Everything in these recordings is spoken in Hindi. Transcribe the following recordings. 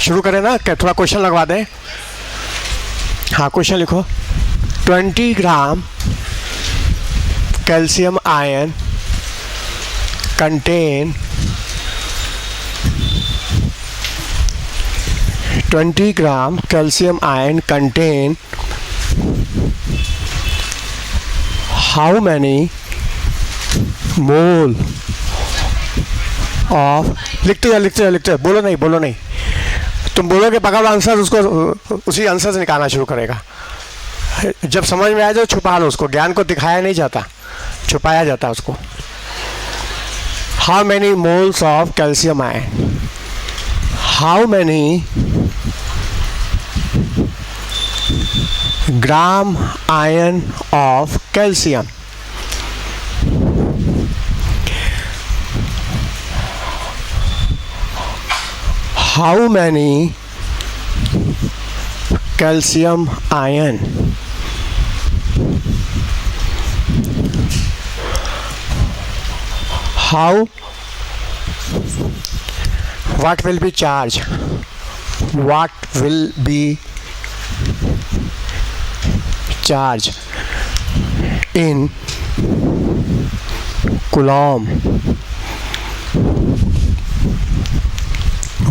शुरू करें ना, क्या थोड़ा क्वेश्चन लगवा दें? हाँ, क्वेश्चन लिखो। 20 ग्राम calcium ion contain 20 gram calcium ion contain how many mole of, लिखते जाओ, बोलो नहीं, तुम बोलोगे पकड़ आंसर, उसको उसी आंसर से निकालना शुरू करेगा। जब समझ में आ जाए छुपा लो उसको, ज्ञान को दिखाया नहीं जाता, छुपाया जाता उसको। How many moles of calcium ion, how many gram ion of calcium, how many calcium ion, how, what will be charge, what will be charge in coulomb,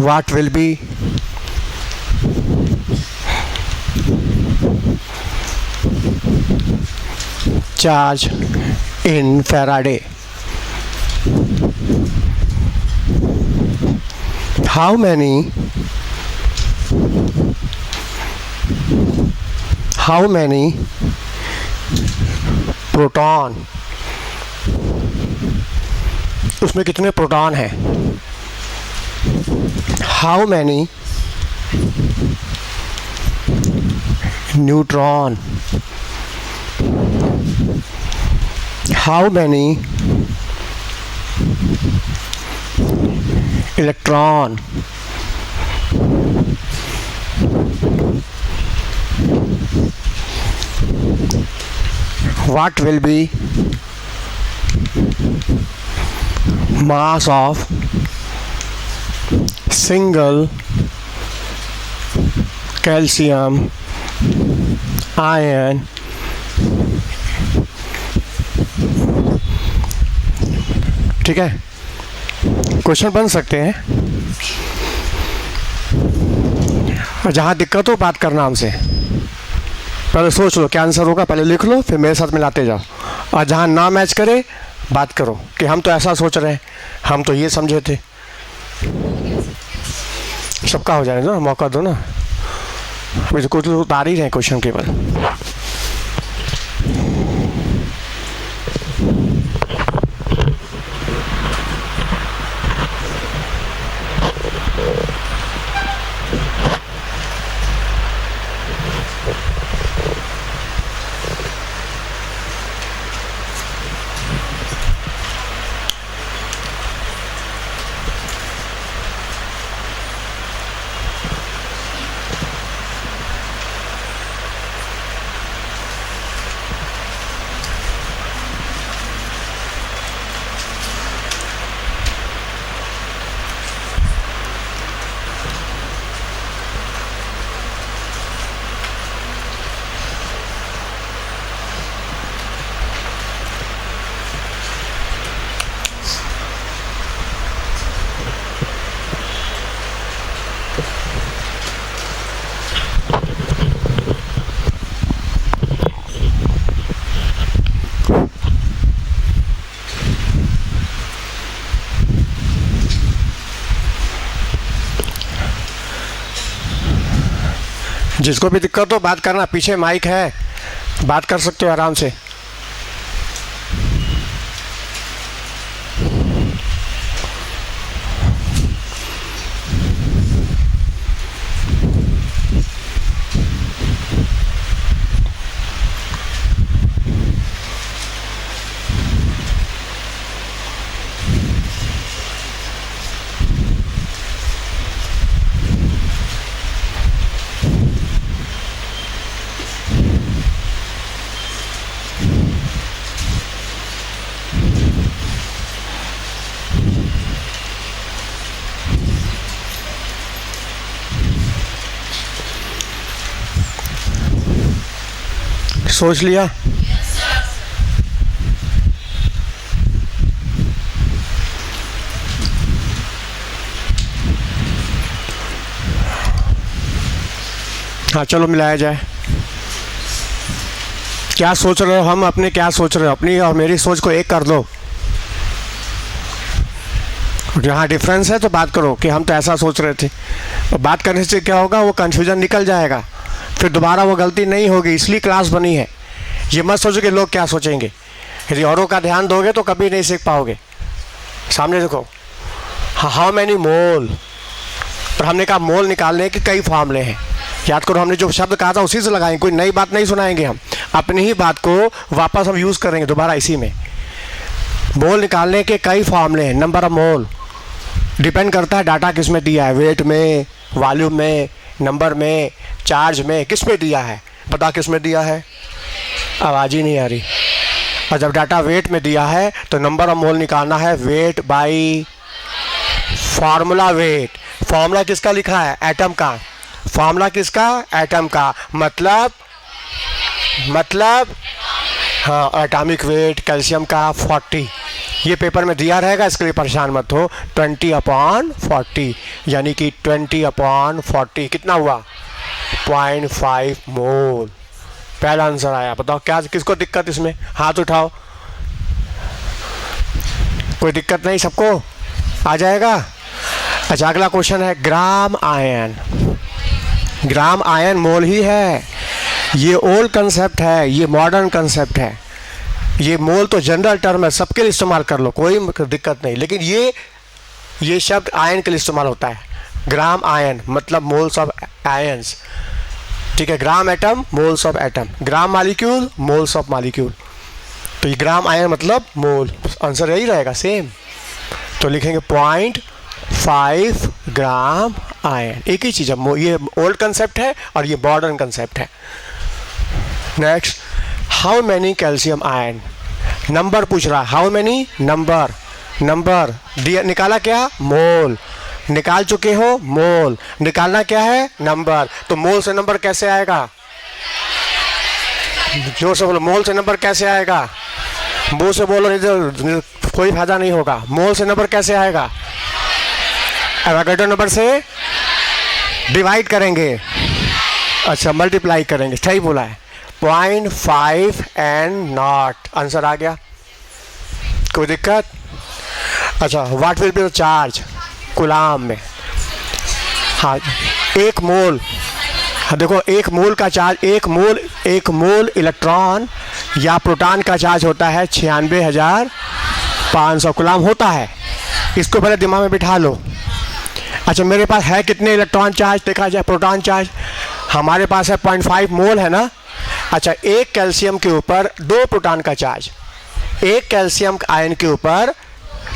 what will be charge in Faraday, how many proton, उसमें कितने प्रोटॉन हैं, how many neutron, how many electron, what will be mass of single calcium ion ठीक है, क्वेश्चन बन सकते हैं। जहाँ दिक्कत हो बात करना हमसे, पहले सोच लो क्या आंसर होगा, पहले लिख लो, फिर मेरे साथ मिलाते जाओ। और जहाँ ना मैच करे बात करो कि हम तो ऐसा सोच रहे हैं, हम तो ये समझे थे। सबका हो जाने दो ना, मौका दो ना। अभी तो कुछ लोग उतार ही रहे हैं क्वेश्चन केवल। जिसको भी दिक्कत हो बात करना, पीछे माइक है, बात कर सकते हो आराम से। सोच लिया? हाँ चलो मिलाया जाए। क्या सोच रहे हो? हम अपने क्या सोच रहे हो? अपनी और मेरी सोच को एक कर दो। जहाँ डिफरेंस है तो बात करो कि हम तो ऐसा सोच रहे थे। और बात करने से क्या होगा, वो कन्फ्यूजन निकल जाएगा, फिर दोबारा वो गलती नहीं होगी। इसलिए क्लास बनी है। ये मत सोचो कि लोग क्या सोचेंगे। यदि औरों का ध्यान दोगे तो कभी नहीं सीख पाओगे। सामने देखो, हाउ मैनी मोल, और हमने कहा मोल निकालने के कई फॉर्मूले हैं। याद करो, हमने जो शब्द कहा था उसी से लगाएंगे, कोई नई बात नहीं सुनाएंगे। हम अपनी ही बात को वापस हम यूज़ करेंगे दोबारा इसी में। मोल निकालने के कई फॉर्मूले हैं। नंबर ऑफ मोल डिपेंड करता है डाटा किस में दिया है, वेट में, वॉल्यूम में, नंबर में, चार्ज में, किस में दिया है। पता किस में दिया है? आवाज़ ही नहीं आ रही। और जब डाटा वेट में दिया है तो नंबर ऑफ मोल निकालना है weight by formula wait. Formula किसका लिखा है? एटम का। फार्मूला किसका? एटम का। मतलब हाँ, एटॉमिक वेट कैल्शियम का 40। ये पेपर में दिया रहेगा, इसके लिए परेशान मत हो। 20/40 यानी कि 20/40 कितना हुआ? 0.5 मोल। पहला आंसर आया। बताओ क्या, किसको दिक्कत इसमें? हाथ उठाओ। कोई दिक्कत नहीं, सबको आ जाएगा। अच्छा, अगला क्वेश्चन है ग्राम आयन। ग्राम आयन मोल ही है। ये ओल्ड कंसेप्ट है, ये मॉडर्न कंसेप्ट है। ये मोल तो जनरल टर्म है, सबके लिए इस्तेमाल कर लो, कोई दिक्कत नहीं। लेकिन ये शब्द आयन के लिए इस्तेमाल होता है। ग्राम आयन मतलब मोल्स ऑफ आयंस। ठीक है, gram atom, moles of atom. Gram molecule, moles of molecule. तो ये ग्राम आयन मतलब मोल। आंसर यही रहेगा, सेम। तो लिखेंगे 0.5 ग्राम आयन। एक ही चीज़ है। ये ओल्ड कंसेप्ट है और ये मॉडर्न कंसेप्ट है। Next, how many calcium ion. Number पूछ रहा है। हाउ मैनी, नंबर दिया, निकाला क्या? मोल। निकाल चुके हो मोल, निकालना क्या है? नंबर। तो मोल से नंबर कैसे आएगा? जोर से बोलो, मोल से नंबर कैसे आएगा? मुंह से बोलो, नहीं तो कोई फायदा नहीं होगा। मोल से नंबर कैसे आएगा? एवोगैड्रो नंबर से डिवाइड करेंगे। अच्छा, मल्टीप्लाई करेंगे। सही बोला है। 0.5 एंड नॉट। आंसर आ गया। कोई दिक्कत? अच्छा, what will be the charge coulomb में? हाँ, एक मोल। हाँ देखो, एक मोल का चार्ज, एक मोल इलेक्ट्रॉन या प्रोटॉन का चार्ज होता है 96,500 कूलाम होता है। इसको पहले दिमाग में बिठा लो। अच्छा, मेरे पास है कितने इलेक्ट्रॉन चार्ज? देखा जाए प्रोटॉन चार्ज हमारे पास है 0.5 मोल है ना। अच्छा, एक कैल्शियम के ऊपर 2 प्रोटॉन का चार्ज, एक कैल्शियम आयन के ऊपर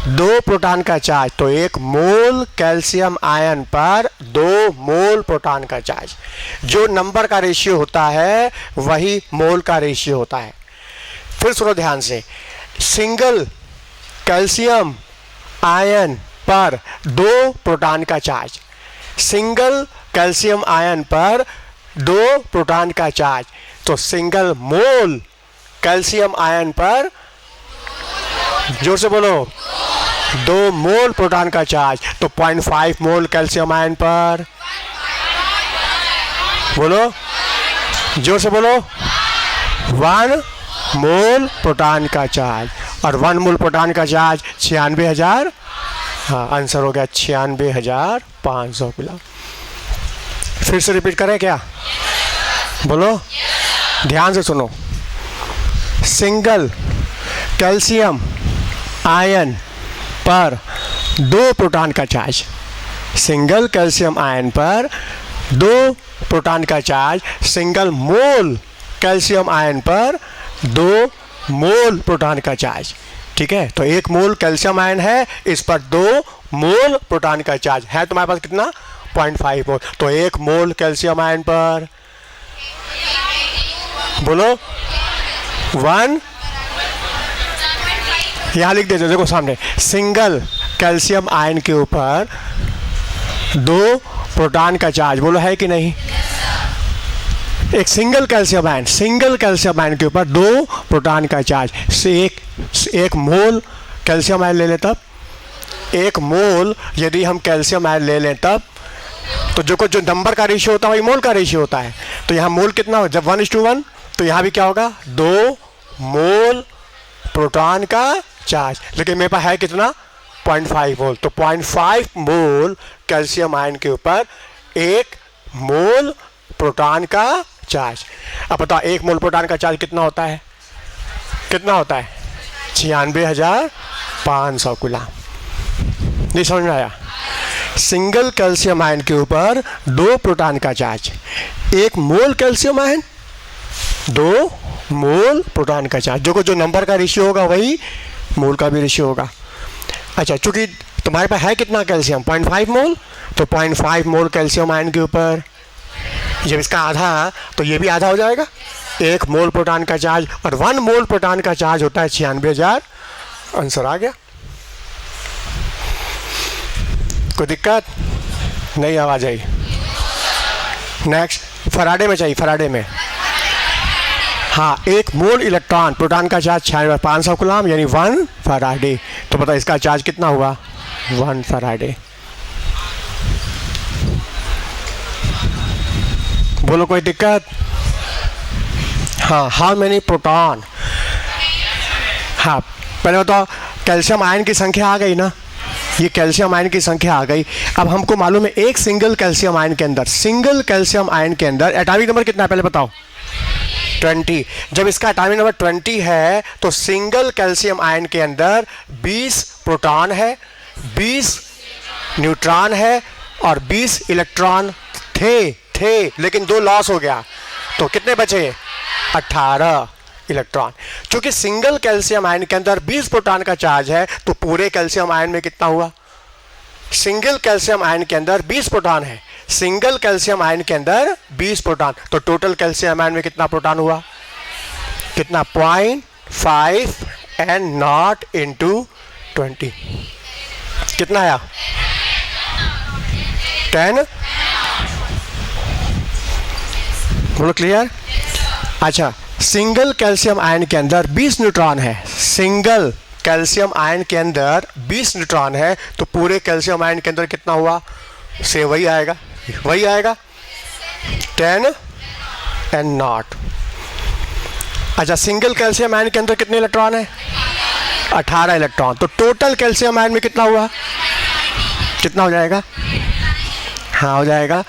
2 प्रोटॉन का चार्ज। तो 1 मोल कैल्शियम आयन पर 2 मोल प्रोटॉन का चार्ज। जो नंबर का रेशियो होता है वही मोल का रेशियो होता है। फिर सुनो ध्यान से, सिंगल कैल्शियम आयन पर 2 प्रोटॉन का चार्ज, सिंगल कैल्शियम आयन पर 2 प्रोटॉन का चार्ज। तो सिंगल मोल कैल्शियम आयन पर, जोर से बोलो, 2 मोल प्रोटॉन का चार्ज। तो 0.5 मोल कैल्शियम आयन पर, बोलो, जोर से बोलो, 1 मोल प्रोटॉन का चार्ज। और 1 मोल प्रोटॉन का चार्ज 96,000। हाँ, आंसर हो गया 96,500 कूलाम। फिर से रिपीट करें क्या? बोलो, ध्यान से सुनो। सिंगल कैल्शियम आयन पर 2 प्रोटॉन का चार्ज, सिंगल कैल्शियम आयन पर 2 प्रोटॉन का चार्ज, सिंगल मोल कैल्शियम आयन पर 2 मोल प्रोटॉन का चार्ज। ठीक है, तो 1 मोल कैल्शियम आयन है, इस पर 2 मोल प्रोटॉन का चार्ज है। तुम्हारे पास कितना? 0.5 मोल। तो 1 मोल कैल्शियम आयन पर, बोलो, 1, यहाँ लिख देते, देखो सामने, सिंगल कैल्शियम आयन के ऊपर 2 प्रोटॉन का चार्ज। बोलो, है कि नहीं? एक सिंगल कैल्शियम आयन के ऊपर 2 प्रोटॉन का चार्ज से एक मोल कैल्शियम आयन ले लें तब, 1 मोल यदि हम कैल्शियम आयन ले लें तब, तो जो नंबर का रेशियो होता है वही मोल का रेशियो होता है। तो यहाँ मोल कितना हो, जब 1:1, तो यहाँ भी क्या होगा, 2 मोल प्रोटॉन का चार्ज। लेकिन मेरे पास है कितना, 0.5 मोल। तो 0.5 मोल कैल्शियम आयन के ऊपर 1 मोल प्रोटॉन का चार्ज। अब बताओ 1 मोल प्रोटॉन का चार्ज कितना होता है, 96,500 कूलम। नहीं समझ में आया? सिंगल कैल्शियम आयन के ऊपर 2 प्रोटॉन का चार्ज, 1 मोल कैल्शियम आयन, 2 मोल प्रोटॉन का चार्ज। जो नंबर का रेशियो होगा वही मोल का भी रेशियो होगा। अच्छा, चूंकि तुम्हारे पास है कितना कैल्शियम, 0.5 मोल, तो 0.5 मोल कैल्शियम आयन के ऊपर जब इसका आधा, तो ये भी आधा हो जाएगा, 1 मोल प्रोटॉन का चार्ज, और 1 मोल प्रोटॉन का चार्ज होता है 96,000। आंसर आ गया। कोई दिक्कत नहीं? आवाज आई? नेक्स्ट, फराडे में चाहिए, फराडे में। हाँ, 1 मोल इलेक्ट्रॉन प्रोटॉन का चार्ज 96,500 कूलम, यानी 1 फराडे। तो बताओ इसका चार्ज कितना हुआ, 1 फराडे। बोलो कोई दिक्कत? हाँ, हाउ मेनी प्रोटॉन। हाँ, पहले बताओ कैल्शियम आयन की संख्या आ गई ना, ये कैल्शियम आयन की संख्या आ गई। अब हमको मालूम है एक सिंगल कैल्शियम आयन के अंदर एटॉमिक नंबर कितना है, पहले बताओ। 20। जब इसका एटॉमिक नंबर 20 है तो सिंगल कैल्शियम आयन के अंदर 20 प्रोटॉन है, 20 न्यूट्रॉन है और 20 इलेक्ट्रॉन थे, लेकिन 2 लॉस हो गया, तो कितने बचे, 18 इलेक्ट्रॉन। चूंकि सिंगल कैल्शियम आयन के अंदर 20 प्रोटॉन का चार्ज है, तो पूरे कैल्शियम आयन में कितना हुआ, सिंगल कैल्शियम आयन के अंदर 20 प्रोटॉन है, सिंगल कैल्शियम आयन के अंदर 20 प्रोटॉन, तो टोटल कैल्शियम आयन में कितना प्रोटॉन हुआ, कितना, 0.5 एंड नॉट इंटू 20, कितना आया, 10। बोलो क्लियर? अच्छा, सिंगल कैल्शियम आयन के अंदर 20 न्यूट्रॉन है, सिंगल कैल्शियम आयन के अंदर 20 न्यूट्रॉन है, तो पूरे कैल्शियम आयन के अंदर कितना हुआ, से वही आएगा 10 एंड नॉट। अच्छा, सिंगल कैल्शियम आयन के अंदर कितने इलेक्ट्रॉन है, 18 इलेक्ट्रॉन, तो टोटल कैल्शियम आयन में कितना हुआ, कितना हो जाएगा, हाँ हो जाएगा,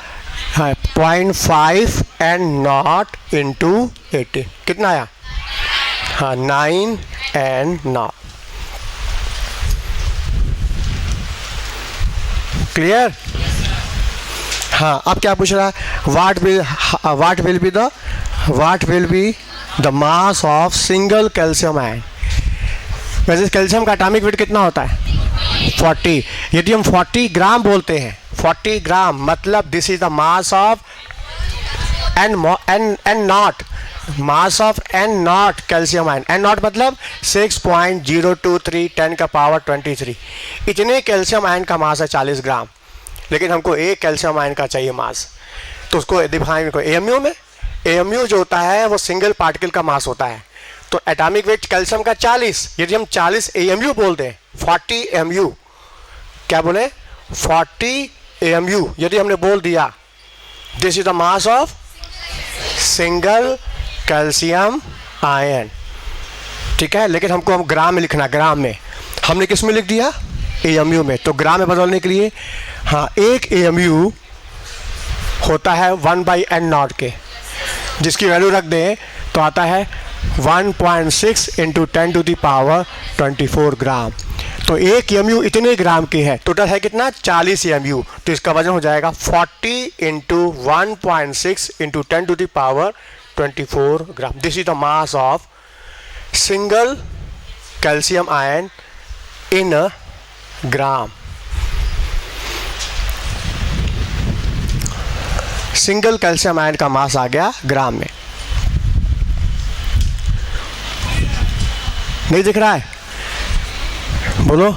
हाँ 0.5 एंड नॉट इंटू 80, कितना आया, हाँ 9 एंड नॉट। क्लियर? हाँ, अब क्या पूछ रहा है, what will be the mass of single calcium ion. वैसे कैल्शियम का एटॉमिक वेट कितना होता है, 40। यदि हम 40 ग्राम बोलते हैं, 40 ग्राम मतलब this is the mass of N naught, mass of N naught calcium ion. N naught मतलब 6.023 10⁻23। इतने कैल्शियम आयन का मास है 40 ग्राम, लेकिन हमको एक कैल्शियम आयन का चाहिए मास, तो उसको दिखाएंगे AMU में। AMU जो होता है वो सिंगल पार्टिकल का मास होता है, तो एटॉमिक वेट कैल्शियम का 40, यदि हम 40 AMU बोल दें, 40 AMU, क्या बोले, 40 AMU यदि हमने बोल दिया, this is the mass of single calcium ion, ठीक है। लेकिन हमको हम ग्राम में लिखना, ग्राम में हमने किस में लिख दिया, AMU में, तो ग्राम में बदलने के लिए, हाँ, एक AMU होता है 1/n0 के, जिसकी वैल्यू रख दें तो आता है 1.6 इंटू 10⁻24 ग्राम। तो एक AMU इतने ग्राम की है, टोटल है कितना, 40 AMU, तो इसका वजन हो जाएगा 40 into 1.6 into 10⁻24 gram. This is the mass of single calcium ion in a gram. Single calcium ion का मास आ गया ग्राम में। नहीं दिख रहा है, बोलो।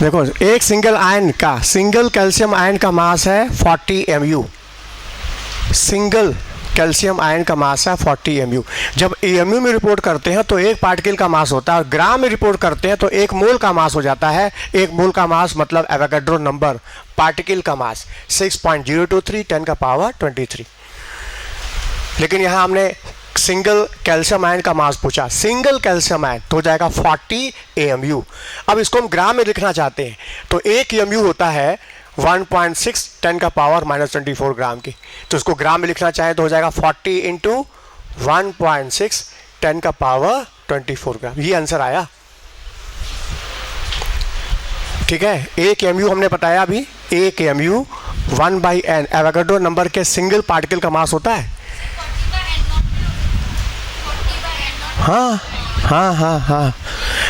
देखो, एक सिंगल कैल्शियम आयन का मास है 40 MU, सिंगल कैल्शियम आयन का मास है 40 mu। जब AMU में रिपोर्ट करते हैं तो एक पार्टिकल का मास होता है, और ग्राम में रिपोर्ट करते हैं तो एक मोल का मास हो जाता है। एक मोल का मास मतलब एवोगाड्रो नंबर, पार्टिकल का मास 6.023 10 का पावर 23। लेकिन यहाँ हमने सिंगल कैल्शियम आयन का मास पूछा, सिंगल कैल्शियम आयन तो हो जाएगा 40 AMU। अब इसको हम ग्राम में लिखना चाहते हैं तो 1 AMU होता है 1.6 10 का पावर -24 ग्राम की, तो इसको ग्राम में लिखना चाहें तो हो जाएगा 40 इंटू 1.6 10 का पावर 24 ग्राम। ये आंसर आया। ठीक है, 1 AMU हमने बताया अभी, 1 AMU 1/n एवोगाड्रो नंबर के सिंगल पार्टिकल का मास होता है। हाँ हाँ हाँ हाँ,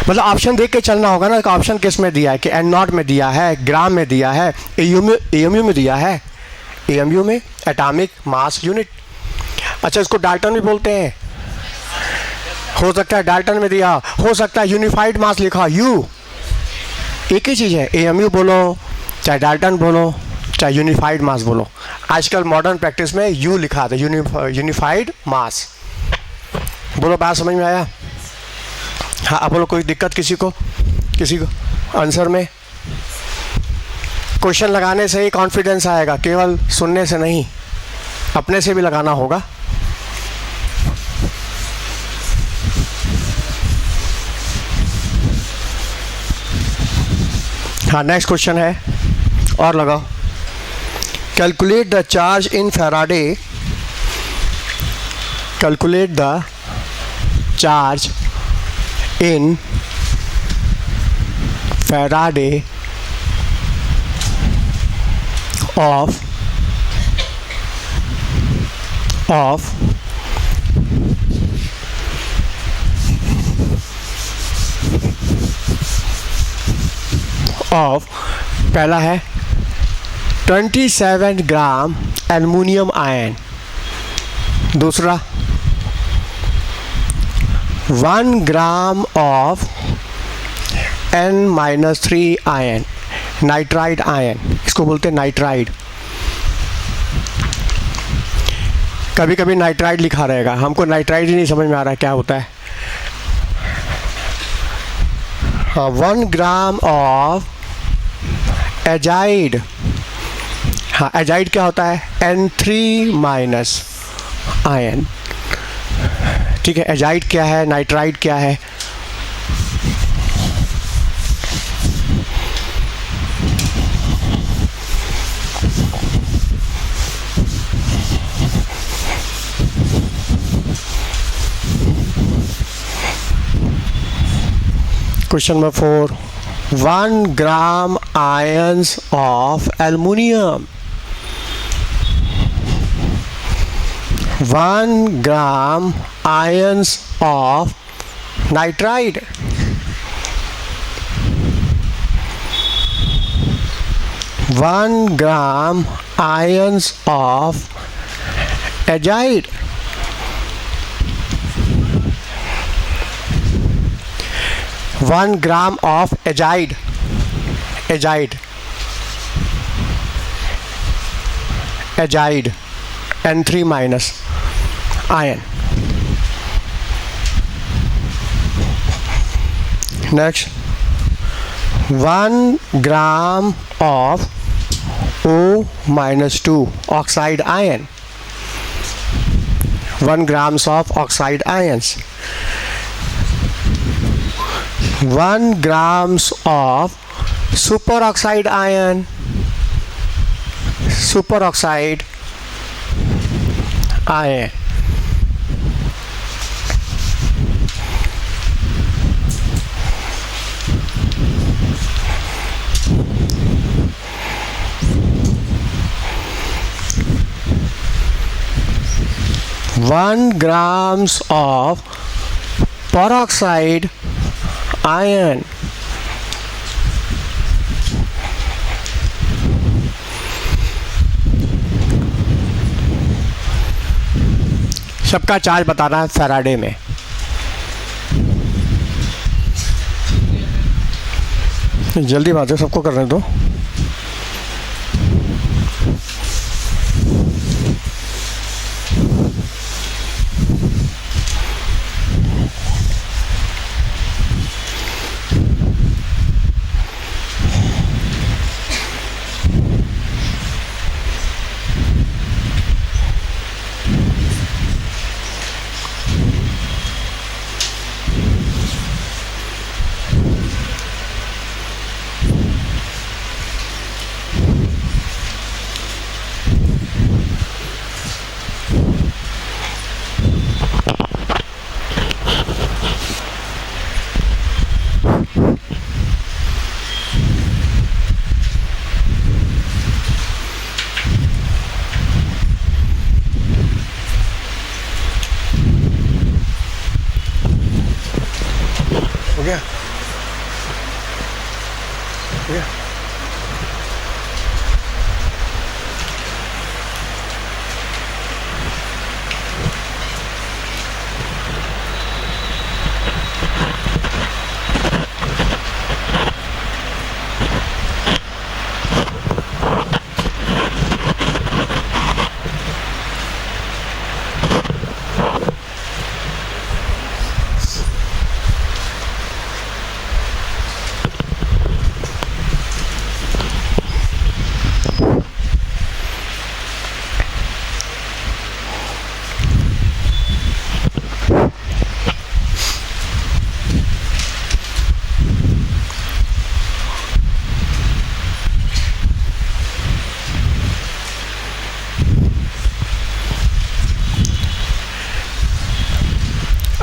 मतलब ऑप्शन देख के चलना होगा ना, ऑप्शन किस में दिया है कि n0 में दिया है, ग्राम में दिया है, AMU में दिया है। AMU में एटॉमिक मास यूनिट। अच्छा, इसको डाल्टन भी बोलते हैं, हो सकता है डाल्टन में दिया, हो सकता है यूनिफाइड मास लिखा U, एक ही चीज़ है। AMU बोलो चाहे डाल्टन बोलो चाहे यूनिफाइड मास बोलो, आजकल मॉडर्न प्रैक्टिस में U लिखा था, यूनिफाइड मास। बोलो, बात समझ में आया? हाँ, अब बोलो, कोई दिक्कत किसी को आंसर में? क्वेश्चन लगाने से ही कॉन्फिडेंस आएगा, केवल सुनने से नहीं, अपने से भी लगाना होगा। हाँ, नेक्स्ट क्वेश्चन है, और लगाओ। Calculate the charge in Faraday, calculate the charge in Faraday of पहला है 27 ग्राम एल्युमिनियम आयन, दूसरा 1 gram of N-3 ion, nitride ion, इसको बोलते हैं नाइट्राइड। कभी कभी नाइट्राइड लिखा रहेगा, हमको नाइट्राइड ही नहीं समझ में आ रहा क्या होता है। हाँ, 1 ग्राम ऑफ एजाइड। हाँ, एजाइड क्या होता है? N3- ion. ठीक है, एजाइड क्या है, नाइट्राइड क्या है? Question number 4, 1 gram ions of aluminium, 1 gram ions of nitride, 1 gram ions of azide, 1 gram of azide, azide N3- ion. Next, 1 gram of O-2 oxide ion, 1 grams of oxide ions, 1 grams of superoxide ion, superoxide ion, one grams of peroxide ion, सबका चार्ज बताना है फैराडे में। जल्दी बात है, सबको करने दो।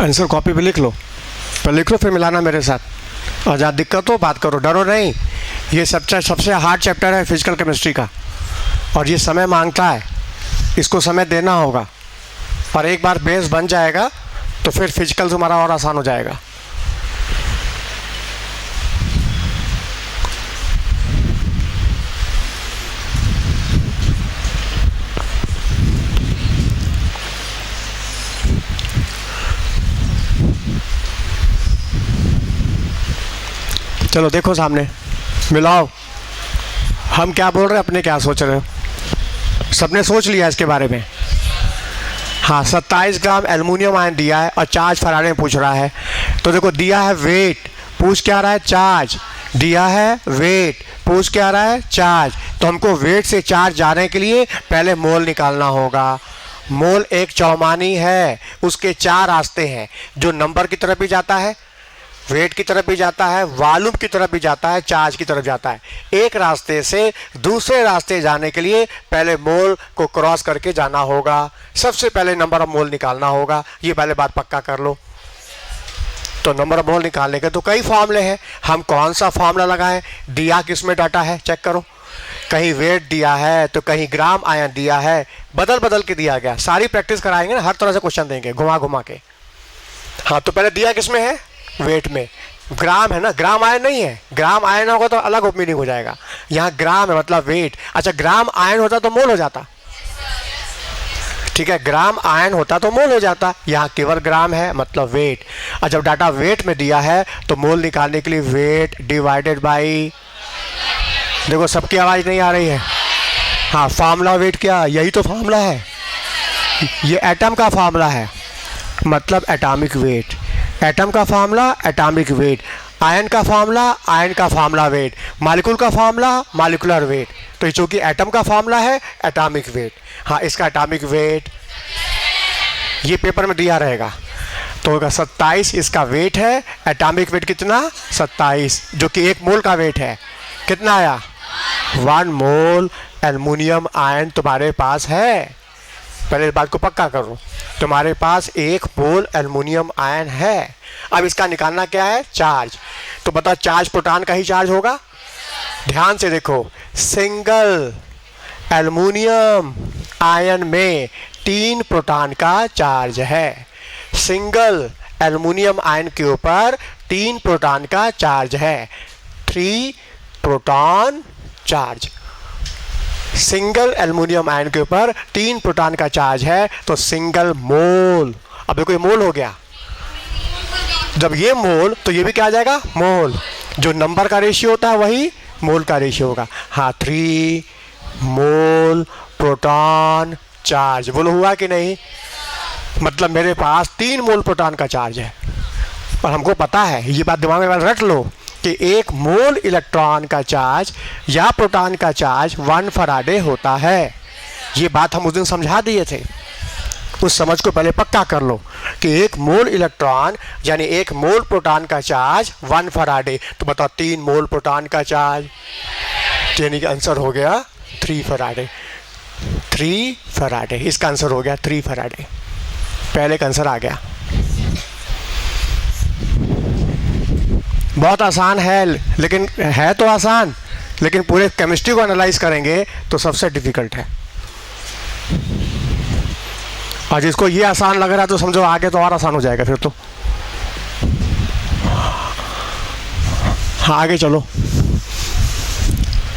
आंसर कॉपी पे लिख लो, पर लिख लो फिर मिलाना मेरे साथ। और जहाँ दिक्कत हो बात करो, डरो नहीं। ये सबसे हार्ड चैप्टर है फिजिकल केमिस्ट्री का, और ये समय मांगता है, इसको समय देना होगा। और एक बार बेस बन जाएगा तो फिर फिजिकल तुम्हारा और आसान हो जाएगा। चलो देखो सामने, मिलाओ। हम क्या बोल रहे हैं, अपने क्या सोच रहे हो? सबने सोच लिया इसके बारे में। हाँ, 27 ग्राम एल्युमिनियम आयन दिया है और चार्ज फराडे में पूछ रहा है। तो देखो, दिया है वेट, पूछ क्या रहा है? चार्ज। दिया है वेट, पूछ क्या रहा है? चार्ज। तो हमको वेट से चार्ज जाने के लिए पहले मोल निकालना होगा। मोल एक चौमानी है, उसके 4 रास्ते हैं। जो नंबर की तरफ भी जाता है, वेट की तरफ भी जाता है, वॉल्यूम की तरफ भी जाता है, चार्ज की तरफ जाता है। एक रास्ते से दूसरे रास्ते जाने के लिए पहले मोल को क्रॉस करके जाना होगा। सबसे पहले नंबर ऑफ मोल निकालना होगा। ये पहले बात पक्का कर लो। तो नंबर ऑफ मोल निकालने के तो कई फॉर्मूले हैं। हम कौन सा फॉर्मूला लगाएं? दिया किस में डाटा है चेक करो। कहीं वेट दिया है तो कहीं ग्राम आयन दिया है, बदल बदल के दिया गया। सारी प्रैक्टिस कराएंगे ना, हर तरह से क्वेश्चन देंगे घुमा घुमा के। हाँ, तो पहले दिया किस में है? वेट में। ग्राम है ना, ग्राम आयन नहीं है। ग्राम आयन होगा तो अलग मीनिंग हो जाएगा। यहाँ ग्राम है मतलब वेट। अच्छा, ग्राम आयन होता तो मोल हो जाता। ठीक है, ग्राम आयन होता तो मोल हो जाता। यहाँ केवल ग्राम है मतलब वेट। और जब डाटा वेट में दिया है तो मोल निकालने के लिए वेट डिवाइडेड बाई, देखो सबकी आवाज़ नहीं आ रही है। हाँ, फार्मूला वेट क्या? यही तो फार्मूला है। ये एटम का फार्मूला है, मतलब एटॉमिक वेट। एटम का फार्मूला एटॉमिक वेट, आयन का फार्मूला आयन का फार्मूला वेट, मॉलिक्यूल का फार्मूला मॉलिक्यूलर वेट। तो ये चूंकि एटम का फार्मूला है एटॉमिक वेट। हाँ, इसका एटॉमिक वेट ये पेपर में दिया रहेगा। तो होगा 27, इसका वेट है। एटॉमिक वेट कितना? 27, जो कि 1 मोल का वेट है। कितना आया? 1 मोल एल्युमिनियम आयन तुम्हारे पास है। पहले इस बात को पक्का करो, तुम्हारे पास 1 मोल एल्युमिनियम आयन है। अब इसका निकालना क्या है? चार्ज। तो बताओ, चार्ज प्रोटॉन का ही चार्ज होगा? ध्यान से देखो, सिंगल एल्युमिनियम आयन में 3 प्रोटॉन का चार्ज है। सिंगल एल्युमिनियम आयन के ऊपर 3 प्रोटॉन का चार्ज है। 3 proton charge. Single aluminium ion के ऊपर 3 प्रोटॉन का चार्ज है, तो सिंगल मोल। अब देखो, ये मोल हो गया। जब ये मोल तो ये भी क्या आ जाएगा? मोल। जो नंबर का रेशियो होता है वही मोल का रेशियो होगा। हाँ, 3 मोल प्रोटॉन चार्ज। बोलो हुआ कि नहीं? मतलब मेरे पास 3 मोल प्रोटॉन का चार्ज है। और हमको पता है, ये बात दिमाग में रट लो, कि 1 मोल इलेक्ट्रॉन का चार्ज या प्रोटॉन का चार्ज 1 फराडे होता है। ये बात हम उस दिन समझा दिए थे। उस समझ को पहले पक्का कर लो कि 1 मोल इलेक्ट्रॉन यानी 1 मोल प्रोटॉन का चार्ज 1 फराडे। तो बताओ, 3 मोल प्रोटॉन का चार्ज, यानी कि आंसर हो गया 3 फराडे। 3 फराडे, इसका आंसर हो गया 3 फराडे। पहले का आंसर आ गया। बहुत आसान है, लेकिन है तो आसान, लेकिन पूरे केमिस्ट्री को एनालाइज करेंगे तो सबसे डिफिकल्ट है। और जिसको ये आसान लग रहा है तो समझो आगे तो और आसान हो जाएगा फिर तो। हाँ, आगे चलो।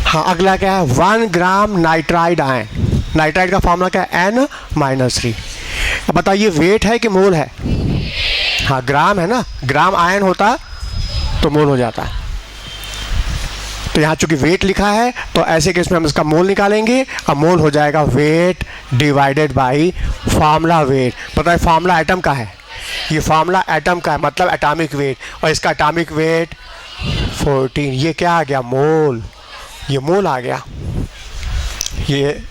हाँ, अगला क्या है? 1 ग्राम नाइट्राइड आयन। नाइट्राइड का फॉर्मूला क्या है? N-3। अब बताइए, वेट है कि मोल है? हाँ, ग्राम है ना। ग्राम आयन होता तो मोल हो जाता है। तो यहाँ चूंकि वेट लिखा है तो ऐसे केस में हम इसका मोल निकालेंगे। अब मोल हो जाएगा weight divided by formula wait. पता है फार्मूला एटम का है, ये फार्मूला एटम का है, मतलब एटॉमिक वेट। और इसका एटॉमिक वेट 14। ये क्या आ गया? मोल। ये मोल आ गया। ये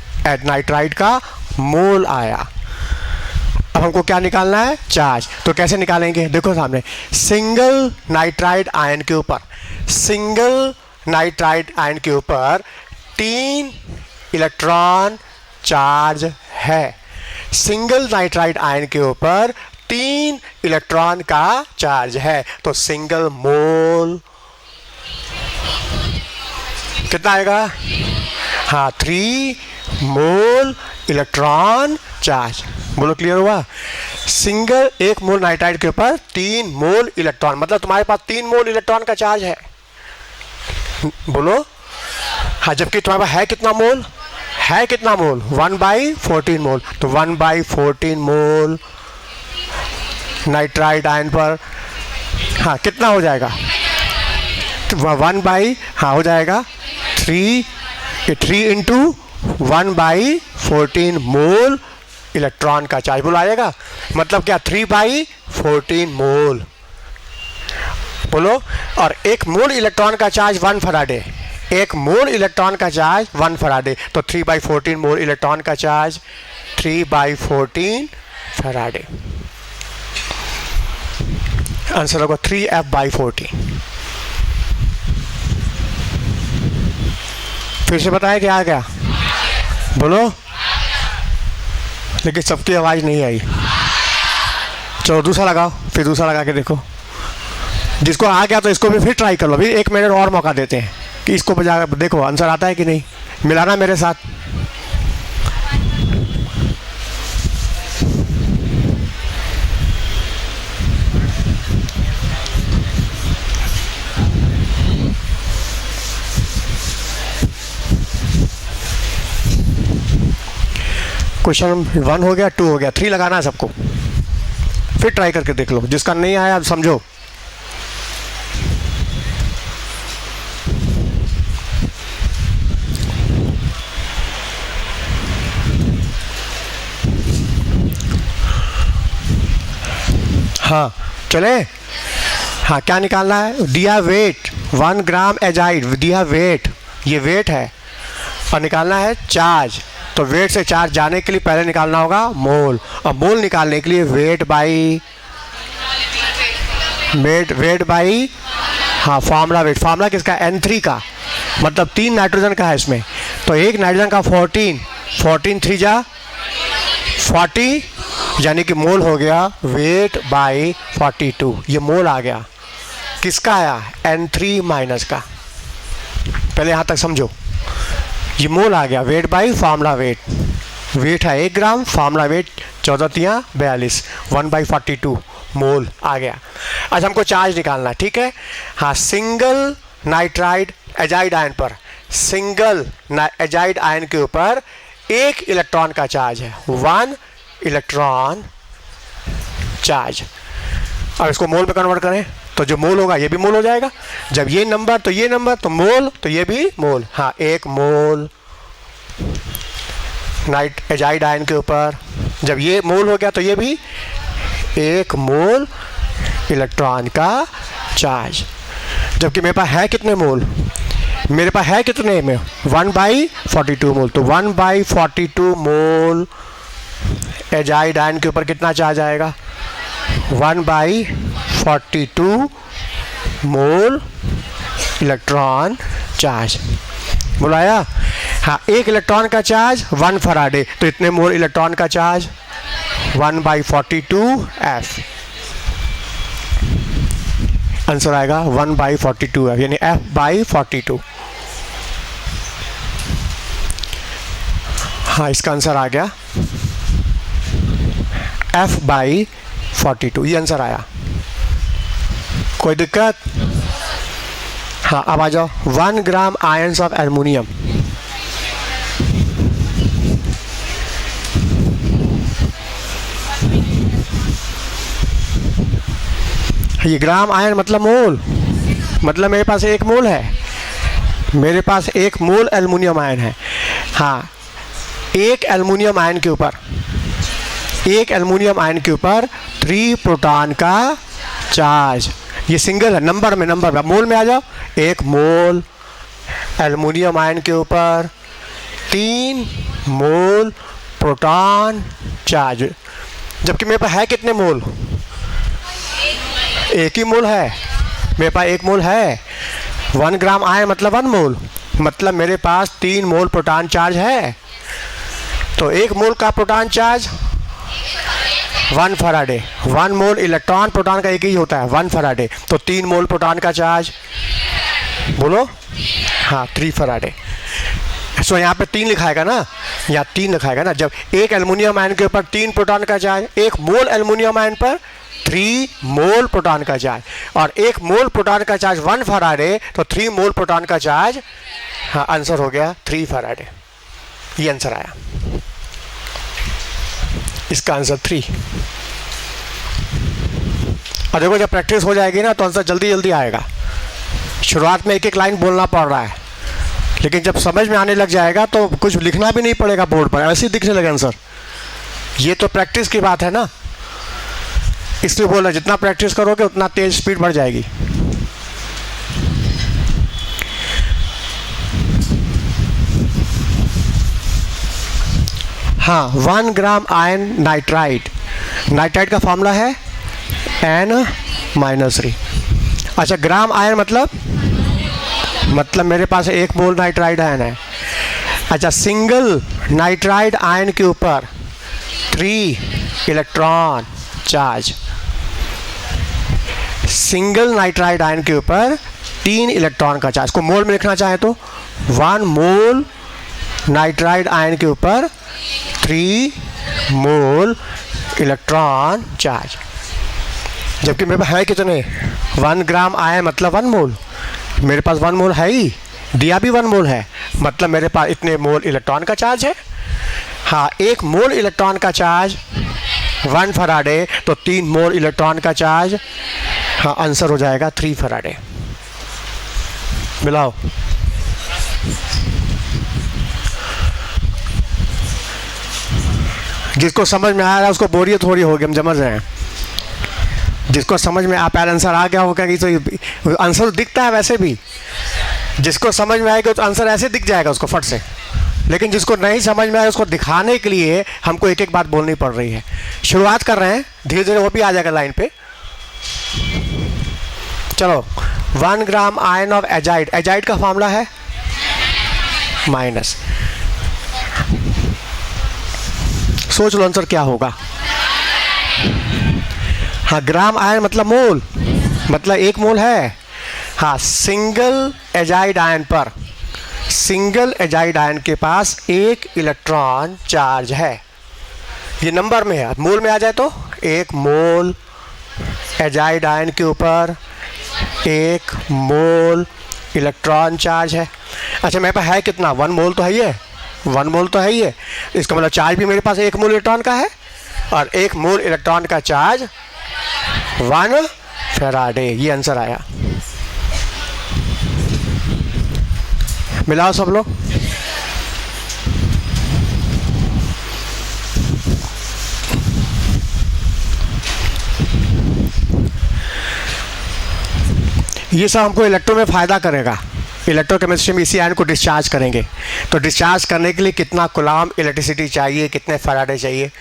नाइट्राइड का मोल आया। अब हमको क्या निकालना है? चार्ज। तो कैसे निकालेंगे? देखो सामने, सिंगल नाइट्राइड आयन के ऊपर, सिंगल नाइट्राइड आयन के ऊपर 3 इलेक्ट्रॉन चार्ज है। सिंगल नाइट्राइड आयन के ऊपर 3 इलेक्ट्रॉन का चार्ज है। तो सिंगल मोल कितना आएगा? हाँ, 3 मोल इलेक्ट्रॉन चार्ज। बोलो क्लियर हुआ? सिंगल 1 मोल नाइट्राइड के ऊपर 3 मोल इलेक्ट्रॉन, मतलब तुम्हारे पास 3 मोल इलेक्ट्रॉन का चार्ज है। बोलो हाँ, जबकि तुम्हारे पास है कितना मोल? है कितना मोल? 1/14 मोल। तो 1/14 मोल नाइट्राइड आयन पर हाँ कितना हो जाएगा? 1 हाँ हो जाएगा 3 इंटू 1/14 मोल इलेक्ट्रॉन का चार्ज। बोलो आएगा? मतलब क्या? 3/14 मोल। बोलो। और 1 मोल इलेक्ट्रॉन का चार्ज 1 फराडे। 1 मोल इलेक्ट्रॉन का चार्ज 1 फराडे। तो 3/14 मोल इलेक्ट्रॉन का चार्ज 3/14 फराडे। आंसर होगा 3F/14। फिर से बताया क्या आ गया? बोलो। लेकिन सबकी आवाज़ नहीं आई। चलो दूसरा लगाओ, फिर दूसरा लगा के देखो। जिसको आ गया तो इसको भी फिर ट्राई कर लो। अभी 1 मिनट और मौका देते हैं कि इसको बजा देखो आंसर आता है कि नहीं। मिलाना मेरे साथ। क्वेश्चन 1 हो गया, 2 हो गया, 3 लगाना है सबको। फिर ट्राई करके देख लो। जिसका नहीं आया समझो। हाँ चले। हाँ क्या निकालना है? दिया वेट 1 ग्राम एजाइड, दिया वेट, ये वेट है। और निकालना है चार्ज। तो वेट से चार्ज जाने के लिए पहले निकालना होगा मोल। और मोल निकालने के लिए वेट बाई हाँ फॉर्मूला वेट। फॉर्मूला किसका? N3 का, मतलब 3 नाइट्रोजन का है इसमें। तो 1 नाइट्रोजन का 14 3 जा 40, यानी कि मोल हो गया वेट बाई 42। ये मोल आ गया। किसका आया? N3 माइनस का। पहले यहाँ तक समझो। ये मोल आ गया weight by formula weight. Weight है 1 ग्राम, फार्मूला वेट 14×42, 1/42 मोल आ गया। अच्छा हमको चार्ज निकालना है, ठीक है। हाँ, सिंगल नाइट्राइड एजाइड आयन पर, सिंगल एजाइड आयन के ऊपर 1 इलेक्ट्रॉन का चार्ज है, 1 इलेक्ट्रॉन चार्ज। अब इसको मोल में कन्वर्ट करें तो जो मोल होगा ये भी मोल हो जाएगा। जब ये नंबर तो ये नंबर, तो मोल तो ये भी मोल। हाँ, 1 मोल नाइट एजाइड आयन के ऊपर, जब ये मोल हो गया तो ये भी 1 मोल इलेक्ट्रॉन का चार्ज। जबकि मेरे पास है कितने मोल? मेरे पास है कितने में? 1/42 मोल। तो 1/42 मोल एजाइड आयन के ऊपर कितना चार्ज आएगा? 1/42 मोल इलेक्ट्रॉन चार्ज। बुलाया? हाँ, 1 इलेक्ट्रॉन का चार्ज 1 फराडे, तो इतने मोल इलेक्ट्रॉन का चार्ज 1/42 F। आंसर आएगा 1/42 F, यानी F/42। हाँ, इसका आंसर आ गया F/42। ये आंसर आया। कोई दिक्कत? हाँ, अब आ जाओ। 1 ग्राम आयंस ऑफ एल्युमिनियम, ये ग्राम आयन मतलब मोल, मतलब मेरे पास 1 मोल है। मेरे पास 1 मोल एल्युमिनियम आयन है। हाँ, 1 एल्युमिनियम आयन के ऊपर 3 प्रोटॉन का चार्ज। ये सिंगल है, नंबर में मोल में आ जाओ। 1 मोल एल्युमिनियम आयन के ऊपर 3 मोल प्रोटॉन चार्ज। जबकि मेरे पास है कितने मोल? 1 ही मोल है। मेरे पास 1 मोल है। 1 ग्राम आयन मतलब 1 मोल, मतलब मेरे पास 3 मोल प्रोटॉन चार्ज है। तो 1 मोल का प्रोटॉन चार्ज 1 फराडे। 1 मोल इलेक्ट्रॉन, प्रोटॉन का एक ही होता है 1 फराडे, तो 3 मोल प्रोटॉन का चार्ज, बोलो, हाँ 3 फराडे। सो यहाँ पे 3 लिखाएगा ना, यहाँ 3 लिखाएगा ना। जब एक एल्युमिनियम आयन के ऊपर 3 प्रोटॉन का चार्ज, 1 मोल एल्युमिनियम आयन पर 3 मोल प्रोटॉन का चार्ज, और 1 मोल प्रोटॉन का चार्ज 1 फराडे, तो 3 मोल प्रोटॉन का चार्ज, हाँ आंसर हो गया 3 फराडे। ये आंसर आया, इसका आंसर 3। और देखो जब प्रैक्टिस हो जाएगी ना तो आंसर जल्दी जल्दी आएगा। शुरुआत में एक एक लाइन बोलना पड़ रहा है, लेकिन जब समझ में आने लग जाएगा तो कुछ लिखना भी नहीं पड़ेगा बोर्ड पर, ऐसे ही दिखने लगे आंसर। ये तो प्रैक्टिस की बात है ना, इसलिए बोल रहा है जितना प्रैक्टिस करोगे उतना तेज स्पीड बढ़ जाएगी। हाँ, 1 ग्राम आयन नाइट्राइड, नाइट्राइड का फॉर्मूला है N-3। अच्छा, ग्राम आयन मतलब मेरे पास 1 मोल नाइट्राइड आयन है। अच्छा, सिंगल नाइट्राइड आयन के ऊपर 3 electron charge, single nitride ion के ऊपर 3 इलेक्ट्रॉन का चार्ज को मोल में लिखना चाहे तो 1 मोल नाइट्राइड आयन के ऊपर 3 मोल इलेक्ट्रॉन चार्ज। जबकि मेरे पास है कितने, 1 ग्राम आयन मतलब 1 मोल, मेरे पास 1 मोल है ही, दिया भी 1 मोल है, मतलब मेरे पास इतने मोल इलेक्ट्रॉन का चार्ज है। हाँ, 1 मोल इलेक्ट्रॉन का चार्ज 1 फराडे, तो 3 मोल इलेक्ट्रॉन का चार्ज, हाँ आंसर हो जाएगा 3 फराडे। मिलाओ। जिसको समझ में आ रहा है उसको बोरियत हो रही होगी, हम समझ रहे हैं। जिसको समझ में आप आंसर आ गया होगा कि तो आंसर दिखता है वैसे भी, जिसको समझ में आएगा तो आंसर ऐसे दिख जाएगा उसको फट से, लेकिन जिसको नहीं समझ में आया उसको दिखाने के लिए हमको एक एक बात बोलनी पड़ रही है। शुरुआत कर रहे हैं, धीरे धीरे वो भी आ जाएगा लाइन पे। चलो, 1 ग्राम आयन ऑफ एजाइड, एजाइड का फॉर्मूला है माइनस, सोच लो आंसर क्या होगा। हाँ, ग्राम आयन मतलब मोल, मतलब 1 मोल है। हाँ, सिंगल एजाइड आयन पर, सिंगल एजाइड आयन के पास 1 इलेक्ट्रॉन चार्ज है, ये नंबर में है। मोल में आ जाए तो 1 मोल एजाइड आयन के ऊपर 1 मोल इलेक्ट्रॉन चार्ज है। अच्छा, मेरे पास है कितना, 1 मोल तो है ही है, 1 मोल तो है ही है, इसका मतलब चार्ज भी मेरे पास 1 मोल इलेक्ट्रॉन का है, और 1 मोल इलेक्ट्रॉन का चार्ज 1 फैराडे। ये आंसर आया। मिलाओ सब लोग। ये सब हमको इलेक्ट्रो में फ़ायदा करेगा। इलेक्ट्रोकेमिस्ट्री में इसी आयन को डिस्चार्ज करेंगे, तो डिस्चार्ज करने के लिए कितना कूलाम इलेक्ट्रिसिटी चाहिए, कितने फैराडे चाहिए,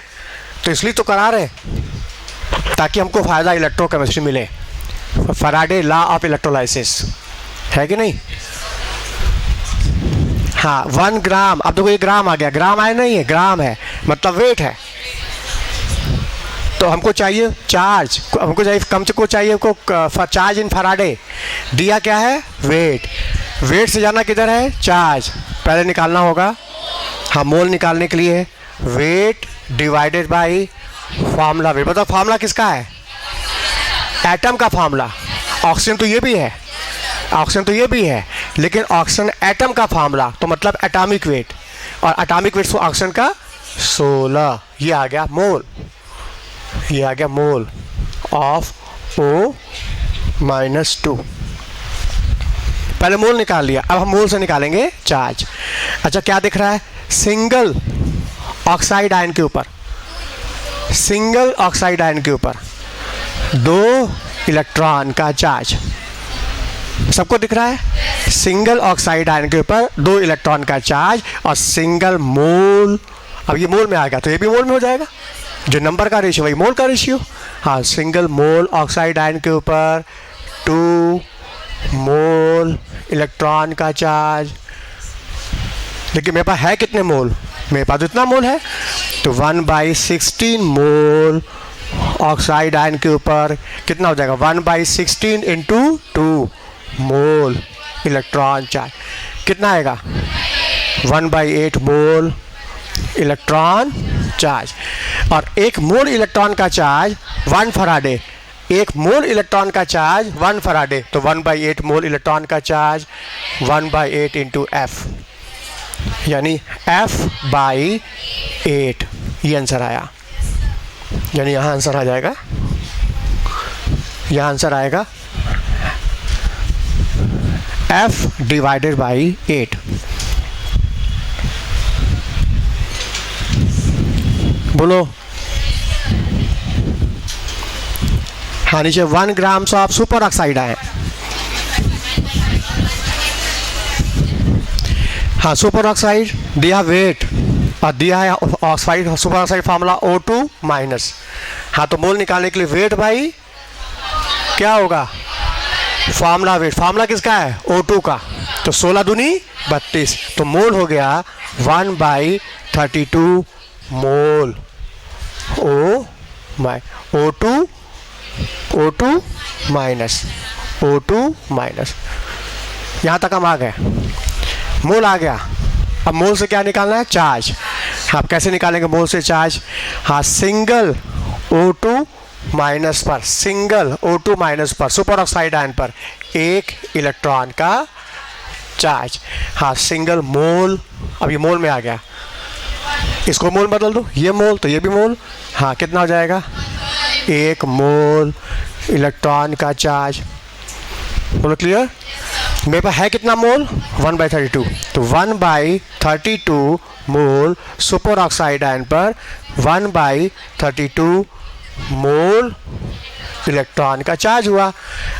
तो इसलिए तो करा रहे हैं ताकि हमको फ़ायदा इलेक्ट्रोकेमिस्ट्री मिले। फैराडे लॉ ऑफ इलेक्ट्रोलाइसिस है कि नहीं। हाँ, 1 ग्राम, अब देखो ये ग्राम आ गया, ग्राम आयन नहीं है, ग्राम है मतलब वेट है, तो हमको चाहिए चार्ज, हमको चाहिए कम से कम चाहिए हमको चार्ज इन फराडे, दिया क्या है वेट, वेट से जाना किधर है चार्ज, पहले निकालना होगा। हाँ, मोल निकालने के लिए weight divided by formula wait. बताओ फार्मूला किसका है, एटम का फार्मूला। ऑक्सीजन तो ये भी है, ऑक्सीजन तो ये भी है, लेकिन ऑक्सीजन एटम का फार्मूला तो मतलब एटॉमिक वेट, और एटॉमिक वेट ऑक्सीजन का 16, ये आ गया मोल, ये आ गया मोल ऑफ O-2। पहले मोल निकाल लिया, अब हम मोल से निकालेंगे चार्ज। अच्छा, क्या दिख रहा है, सिंगल ऑक्साइड आयन के ऊपर, सिंगल ऑक्साइड आयन के ऊपर 2 इलेक्ट्रॉन का चार्ज, सबको दिख रहा है, सिंगल ऑक्साइड आयन के ऊपर 2 इलेक्ट्रॉन का चार्ज और सिंगल मोल। अब ये मोल में आ गया तो ये भी मोल में हो जाएगा, जो नंबर का रेशियो वही मोल का रेशियो। हाँ, सिंगल मोल ऑक्साइड आयन के ऊपर 2 मोल इलेक्ट्रॉन का चार्ज। लेकिन मेरे पास है कितने मोल, मेरे पास इतना मोल है, तो 1/16 मोल ऑक्साइड आयन के ऊपर कितना हो जाएगा 1/16 इंटू 2 मोल इलेक्ट्रॉन चार्ज। कितना आएगा 1/8 मोल इलेक्ट्रॉन चार्ज। और 1 मोल इलेक्ट्रॉन का चार्ज 1 फराडे, 1 मोल इलेक्ट्रॉन का चार्ज 1 फराडे, तो 1/8 मोल इलेक्ट्रॉन का चार्ज 1/8 इंटू एफ, यानी F/8 ये आंसर आया। यानी यहाँ आंसर आ जाएगा, यहाँ आंसर आएगा F/8। बोलो। हाँ, नीचे 1 ग्राम्स ऑफ सुपर ऑक्साइड आए। हाँ, सुपर ऑक्साइड दिया वेट और दिया है oxide, super oxide formula O2 minus. हाँ, तो मोल निकालने के लिए वेट भाई क्या होगा, फार्मूला वेट, फार्मूला किसका है O2 का, तो 16 दूनी 32, तो मोल हो गया 1/32 मोल O2 माइनस यहाँ तक हम आ गए, मोल आ गया। अब मोल से क्या निकालना है, चार्ज। आप कैसे निकालेंगे मोल से चार्ज, हाँ सिंगल O2 माइनस पर, सिंगल O2 माइनस पर सुपर ऑक्साइड आयन पर 1 इलेक्ट्रॉन का चार्ज। हाँ, सिंगल मोल, अब ये मोल में आ गया, इसको मोल बदल दो, ये मोल तो ये भी मोल। हाँ, कितना हो जाएगा 1 मोल इलेक्ट्रॉन का चार्ज। बोलो क्लियर। मेरे पास है कितना मोल 1/32, तो 1/32 मोल सुपर ऑक्साइड आयन पर 1/32 मोल इलेक्ट्रॉन का चार्ज हुआ।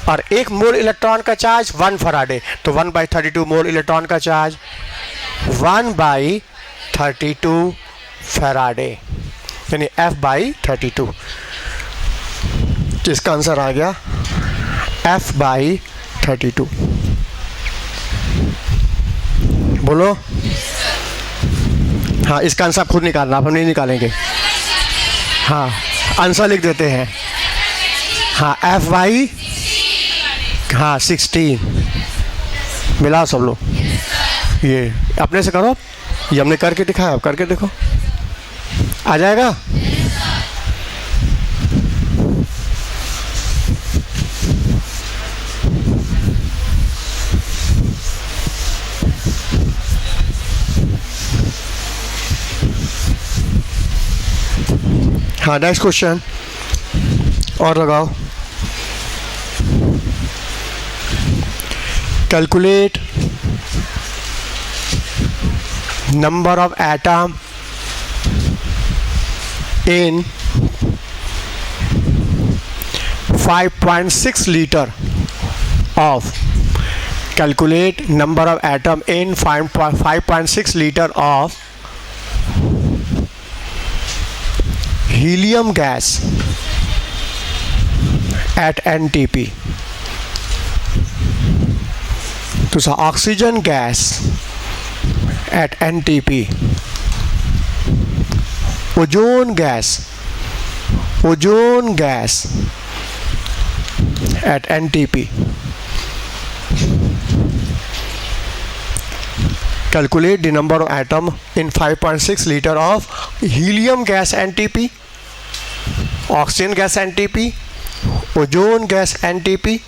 और 1 मोल इलेक्ट्रॉन का चार्ज 1 फराडे, तो 1/32 मोल इलेक्ट्रॉन का चार्ज 1/32 फराडे, यानी F/32। इसका आंसर आ गया F/32। बोलो। हाँ, इसका आंसर आप खुद निकालना, आप हम नहीं निकालेंगे। हाँ, आंसर लिख देते हैं। हाँ, F/16 मिला सब लोग। ये अपने से करो, ये हमने करके दिखाया, आप करके देखो, आ जाएगा। हाँ, नेक्स्ट क्वेश्चन और लगाओ। Calculate number of atom in 5.6 liter of, calculate number of atom in 5.6 liter of helium gas at NTP. तो oxygen gas at NTP, ozone gas at NTP. Calculate the number of atom in 5.6 liter of helium gas NTP, oxygen gas NTP, ozone gas NTP.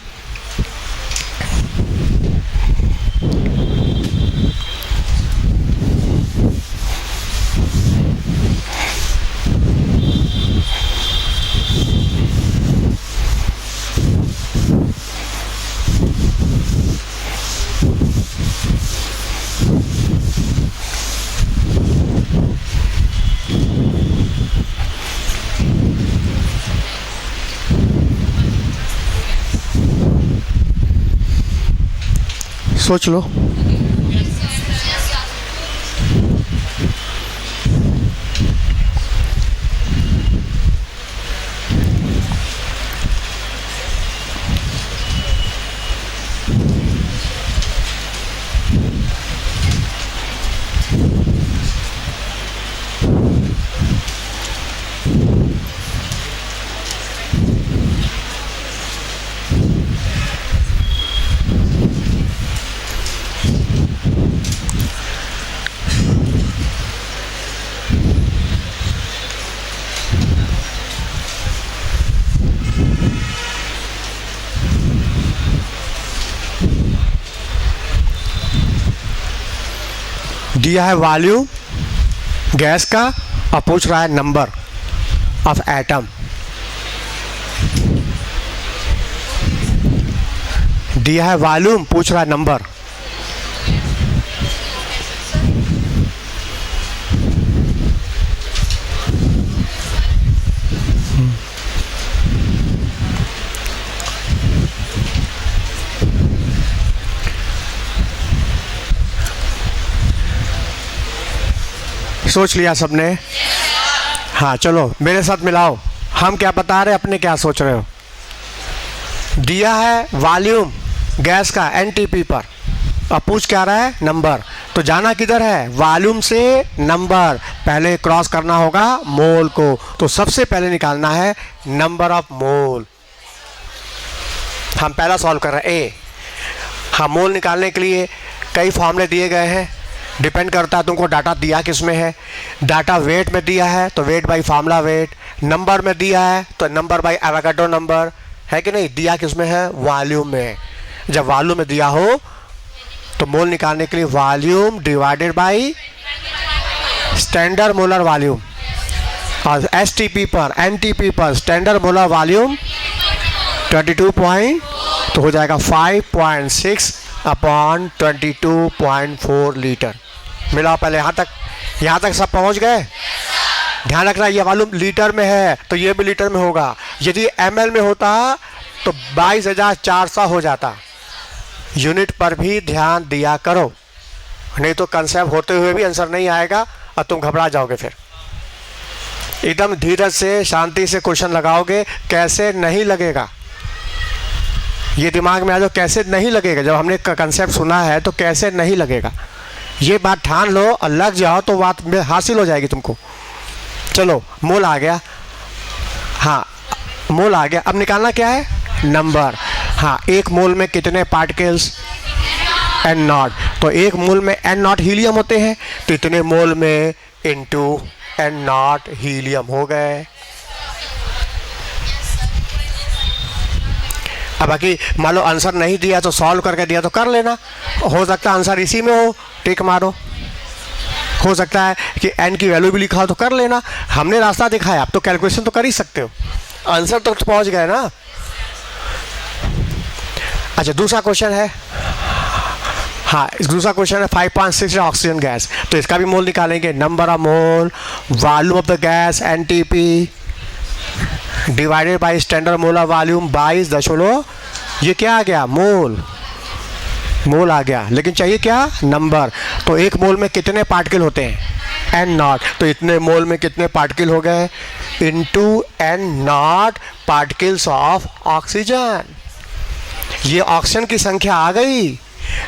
सोच लो। दिया है वॉल्यूम गैस का और पूछ रहा है नंबर ऑफ एटम। दिया है वॉल्यूम, पूछ रहा है नंबर। सोच लिया सबने? हाँ चलो मेरे साथ मिलाओ, हम क्या बता रहे हैं, अपने क्या सोच रहे हो। दिया है वॉल्यूम गैस का एनटीपी पर, अब पूछ क्या रहा है, नंबर। तो जाना किधर है, वॉल्यूम से नंबर, पहले क्रॉस करना होगा मोल को। तो सबसे पहले निकालना है नंबर ऑफ मोल। हम पहला सॉल्व कर रहे हैं ए। हाँ, मोल निकालने के लिए कई फॉर्मूले दिए गए हैं, डिपेंड करता है तुमको डाटा दिया किस में है। डाटा वेट में दिया है तो wait by formula wait, number में दिया है तो नंबर बाई एवोगाड्रो नंबर, है कि नहीं। दिया किस में है, वॉल्यूम में। जब वॉल्यूम में दिया हो तो मोल निकालने के लिए volume divided by standard molar volume, और एसटीपी पर एनटीपी पर स्टैंडर्ड मोलर वॉल्यूम 22 तो हो जाएगा 5.6 अपॉन 22.4 लीटर। मिला पहले यहाँ तक सब पहुँच गए। ध्यान रखना ये वॉल्यूम लीटर में है तो ये भी लीटर में होगा। यदि ml में होता तो 22,400 हो जाता। यूनिट पर भी ध्यान दिया करो, नहीं तो कंसेप्ट होते हुए भी आंसर नहीं आएगा और तुम घबरा जाओगे। फिर एकदम धीरज से शांति से क्वेश्चन लगाओगे, कैसे नहीं लगेगा ये दिमाग में आ जाओ, कैसे नहीं लगेगा। जब हमने कंसेप्ट सुना है तो कैसे नहीं लगेगा, ये बात ठान लो और लग जाओ तो बात हासिल हो जाएगी तुमको। चलो मोल आ गया, हाँ मोल आ गया। अब निकालना क्या है, नंबर। हाँ, एक मोल में कितने पार्टिकल्स, एन नॉट। तो एक मोल में एन नॉट हीलियम होते हैं तो इतने मोल में इनटू एन नॉट हीलियम हो गए। अब बाकी मान लो आंसर नहीं दिया तो सॉल्व करके दिया तो कर लेना, हो सकता है आंसर इसी में हो, टिक मारो। हो सकता है कि एन की वैल्यू भी लिखा हो तो कर लेना, हमने रास्ता दिखाया, आप तो कैलकुलेशन तो कर ही सकते हो, आंसर तक तो पहुंच गए ना। अच्छा दूसरा क्वेश्चन है, हाँ दूसरा क्वेश्चन है 5.6 ऑक्सीजन गैस। तो इसका भी मोल निकालेंगे, number of mole, volume of the gas NTP divided by standard molar volume 22 ये क्या आ गया, मोल। मोल आ गया, लेकिन चाहिए क्या, नंबर। तो एक मोल में कितने पार्टिकल होते हैं, एन नॉट। तो इतने मोल में कितने पार्टिकल हो गए, into N naught particles of oxygen. ये ऑक्सीजन की संख्या आ गई,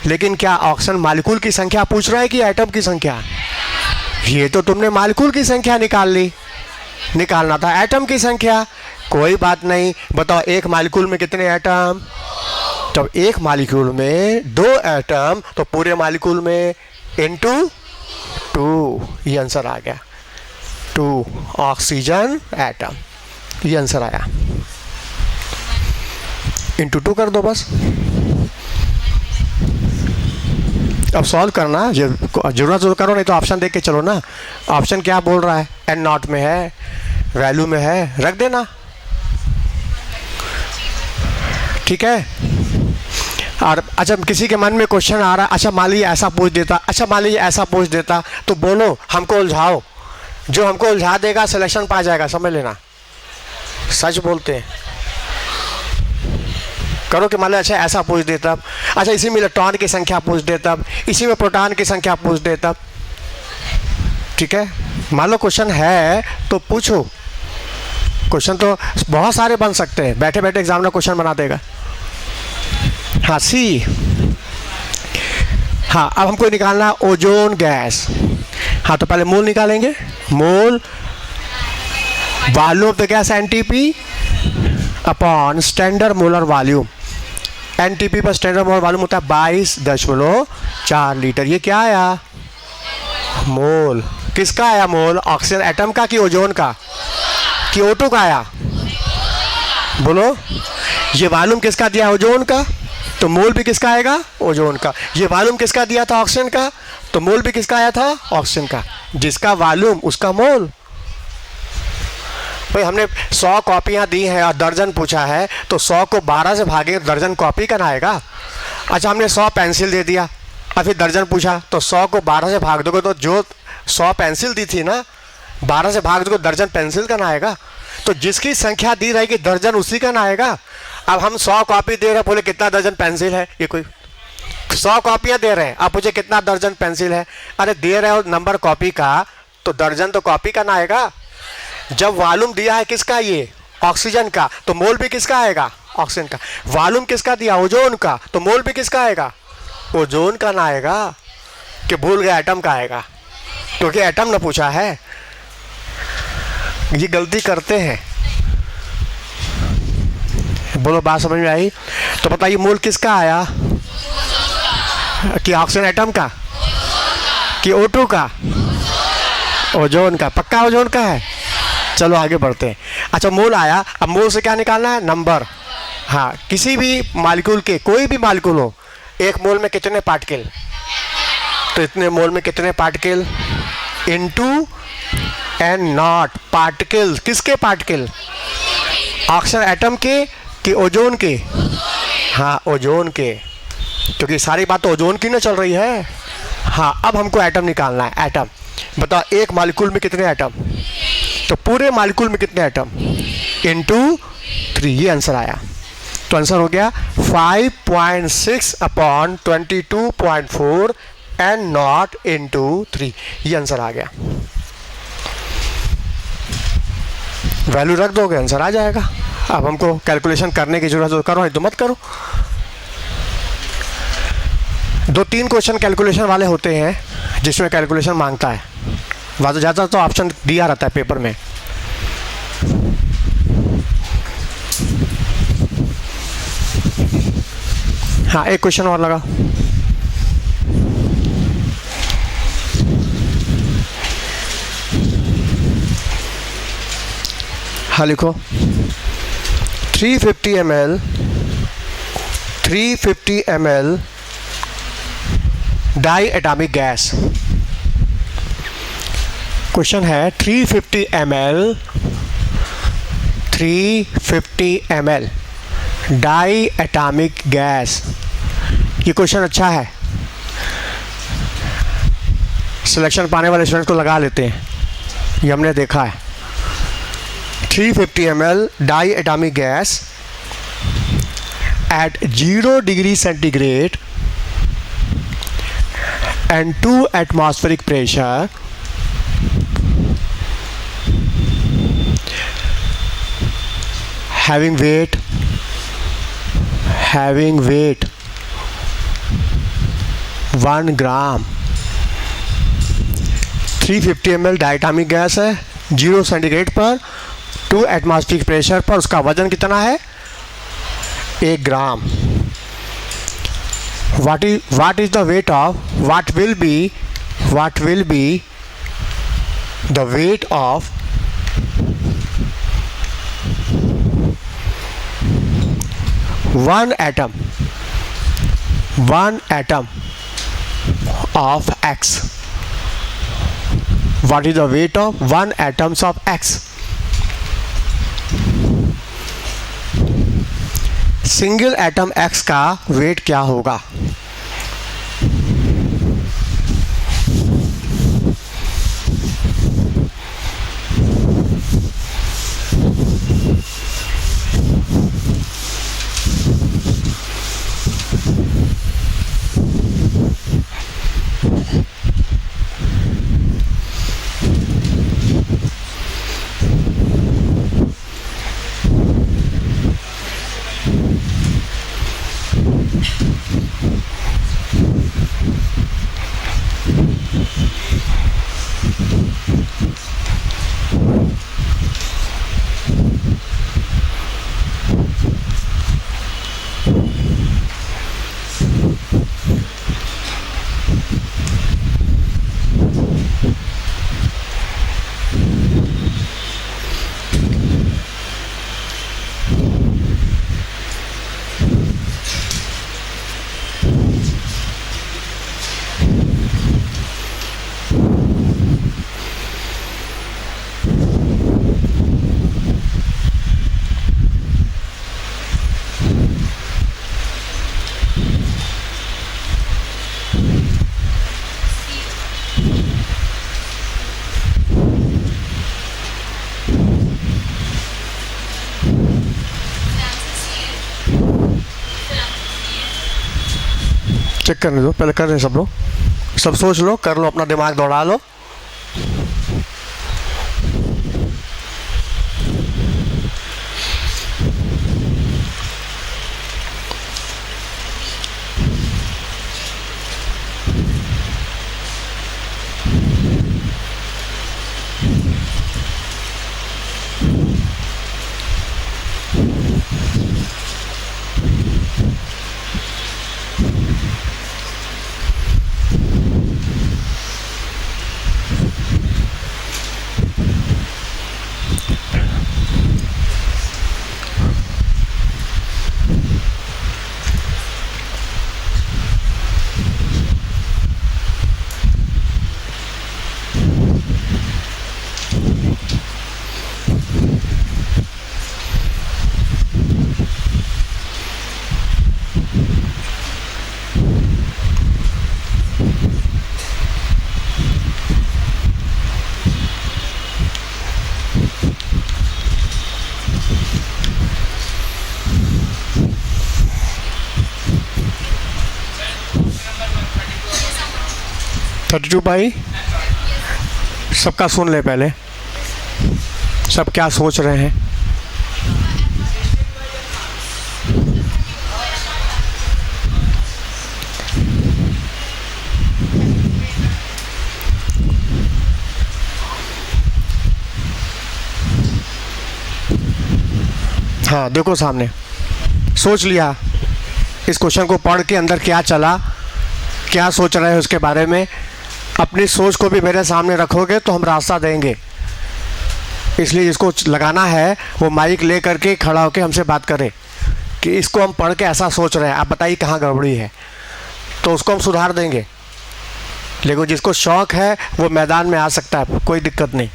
लेकिन क्या ऑक्सीजन मालिक्यूल की संख्या पूछ रहा है कि एटम की संख्या। ये तो तुमने मालिक्यूल की संख्या निकाल ली, निकालना था एटम की संख्या। कोई बात नहीं, बताओ एक मालिक्यूल में कितने एटम। तो एक मालिक्यूल में 2 एटम, तो पूरे मालिक्यूल में इनटू 2, ये आंसर आ गया, 2 ऑक्सीजन एटम, ये आंसर आया। इनटू 2 कर दो बस। अब सॉल्व करना जरूरत तो करो, नहीं तो ऑप्शन देख के चलो ना। ऑप्शन क्या बोल रहा है, एन नॉट में है, वैल्यू में है, रख देना, ठीक है। और अच्छा किसी के मन में क्वेश्चन आ रहा है, अच्छा मान लीजिए ऐसा पूछ देता, अच्छा मान लीजिए ऐसा पूछ देता, तो बोलो हमको उलझाओ, जो हमको उलझा देगा सिलेक्शन पा जाएगा, समझ लेना। सच बोलते हैं, करो कि मान लो अच्छा ऐसा पूछ देता, अच्छा इसी में इलेक्ट्रॉन की संख्या पूछ देता, इसी में प्रोटॉन की संख्या पूछ देता, ठीक है। मान लो क्वेश्चन है तो पूछो, क्वेश्चन तो बहुत सारे बन सकते हैं, बैठे बैठे एग्जामिनर क्वेश्चन बना देगा। हाँ सी, हाँ अब हमको निकालना ओजोन गैस। हाँ तो पहले मोल निकालेंगे, mole volume of the gas NTP upon standard molar volume. NTP पर स्टैंडर्ड मोलर वॉल्यूम होता है 22.4 लीटर। ये क्या आया, मोल। किसका आया मोल, ऑक्सीजन एटम का कि ओजोन का कि O2 का आया, बोलो। ये वॉल्यूम किसका दिया, ओजोन का, तो मोल भी किसका आएगा, ओजोन का। ये वॉल्यूम किसका दिया था, ऑक्सीजन का, तो मोल भी किसका आया था? ऑक्सीजन का। जिसका वॉल्यूम उसका मोल। भाई हमने 100 कॉपियाँ दी हैं और दर्जन पूछा है, तो 100 को 12 से भागे दर्जन कॉपी करना आएगा। अच्छा हमने 100 पेंसिल दे दिया और फिर दर्जन पूछा, तो 100 को 12 से भाग दोगे तो जो 100 पेंसिल दी थी ना, 12 से भाग दोगे दर्जन पेंसिल का ना आएगा। तो जिसकी संख्या दी रहेगी दर्जन उसी का ना आएगा। अब हम 100 कॉपी दे रहे हैं, बोले कितना दर्जन पेंसिल है? ये कोई 100 कॉपियाँ दे रहे हैं, आप पूछे कितना दर्जन पेंसिल है? अरे दे रहे हो नंबर कॉपी का, तो दर्जन तो कॉपी का ना आएगा। जब वॉल्यूम दिया है किसका? ये ऑक्सीजन का, तो मोल भी किसका आएगा? ऑक्सीजन का। वॉल्यूम किसका दिया? ओजोन का, तो मोल भी किसका आएगा? ओजोन का ना आएगा। कि भूल गया एटम का आएगा, क्योंकि एटम ना पूछा है। ये गलती करते हैं। बोलो बात समझ में आई? तो बताइए मोल किसका आया? कि ऑक्सीजन एटम का, कि O2 का? ओजोन का। पक्का ओजोन का है। चलो आगे बढ़ते हैं। अच्छा मोल आया, अब मोल से क्या निकालना है? नंबर। हाँ, किसी भी मालिक्यूल के, कोई भी मालिक्यूल हो, एक मोल में कितने पार्टिकल, तो इतने मोल में कितने particle? Into N naught. Particle किसके? पार्टिकल ऑक्सीजन एटम के कि ओजोन के? हाँ ओजोन के, क्योंकि सारी बात तो ओजोन की ना चल रही है। हाँ अब हमको एटम निकालना है। एटम बताओ, एक मालिक्यूल में कितने एटम? तो पूरे मालिक्यूल में कितने एटम? इनटू 3। ये आंसर आया। तो आंसर हो गया 5.6/22.4 एंड नॉट इनटू 3। ये आंसर आ गया। वैल्यू रख दोगे आंसर आ जाएगा। अब हमको कैलकुलेशन करने की जरूरत हो, करो नहीं तो मत करो। 2-3 क्वेश्चन कैलकुलेशन वाले होते हैं जिसमें कैलकुलेशन मांगता है। ज़्यादा तो ऑप्शन दिया रहता है पेपर में। हाँ एक क्वेश्चन और लगा। हाँ लिखो 350 ml diatomic gas. Question है 350 ml डाई एटॉमिक गैस। ये क्वेश्चन अच्छा है, सिलेक्शन पाने वाले स्टूडेंट को लगा लेते हैं। ये हमने देखा है। 350 ml diatomic gas at 0 degree centigrade and 2 atmospheric pressure having weight 1 gram। 350 ml diatomic gas है, 0 सेंटीग्रेड पर, 2 एटमॉस्फेरिक प्रेशर पर। उसका वजन कितना है? 1 ग्राम। what is the weight of, what will be the weight of one atom of X? What is the weight of 1 atoms of X? Single atom X का वेट क्या होगा? चेक करने दो, पहले कर रहे हैं सब लोग, सब सोच लो, कर लो, अपना दिमाग दौड़ा लो। थर्टी टू भाई, सबका सुन ले पहले, सब क्या सोच रहे हैं। हाँ देखो सामने, सोच लिया, इस क्वेश्चन को पढ़ के अंदर क्या चला, क्या सोच रहे हैं उसके बारे में। अपनी सोच को भी मेरे सामने रखोगे तो हम रास्ता देंगे। इसलिए जिसको लगाना है वो माइक ले करके खड़ा होकर हमसे बात करे कि इसको हम पढ़ के ऐसा सोच रहे हैं, आप बताइए कहाँ गड़बड़ी है, तो उसको हम सुधार देंगे। लेकिन जिसको शौक़ है वो मैदान में आ सकता है, कोई दिक्कत नहीं।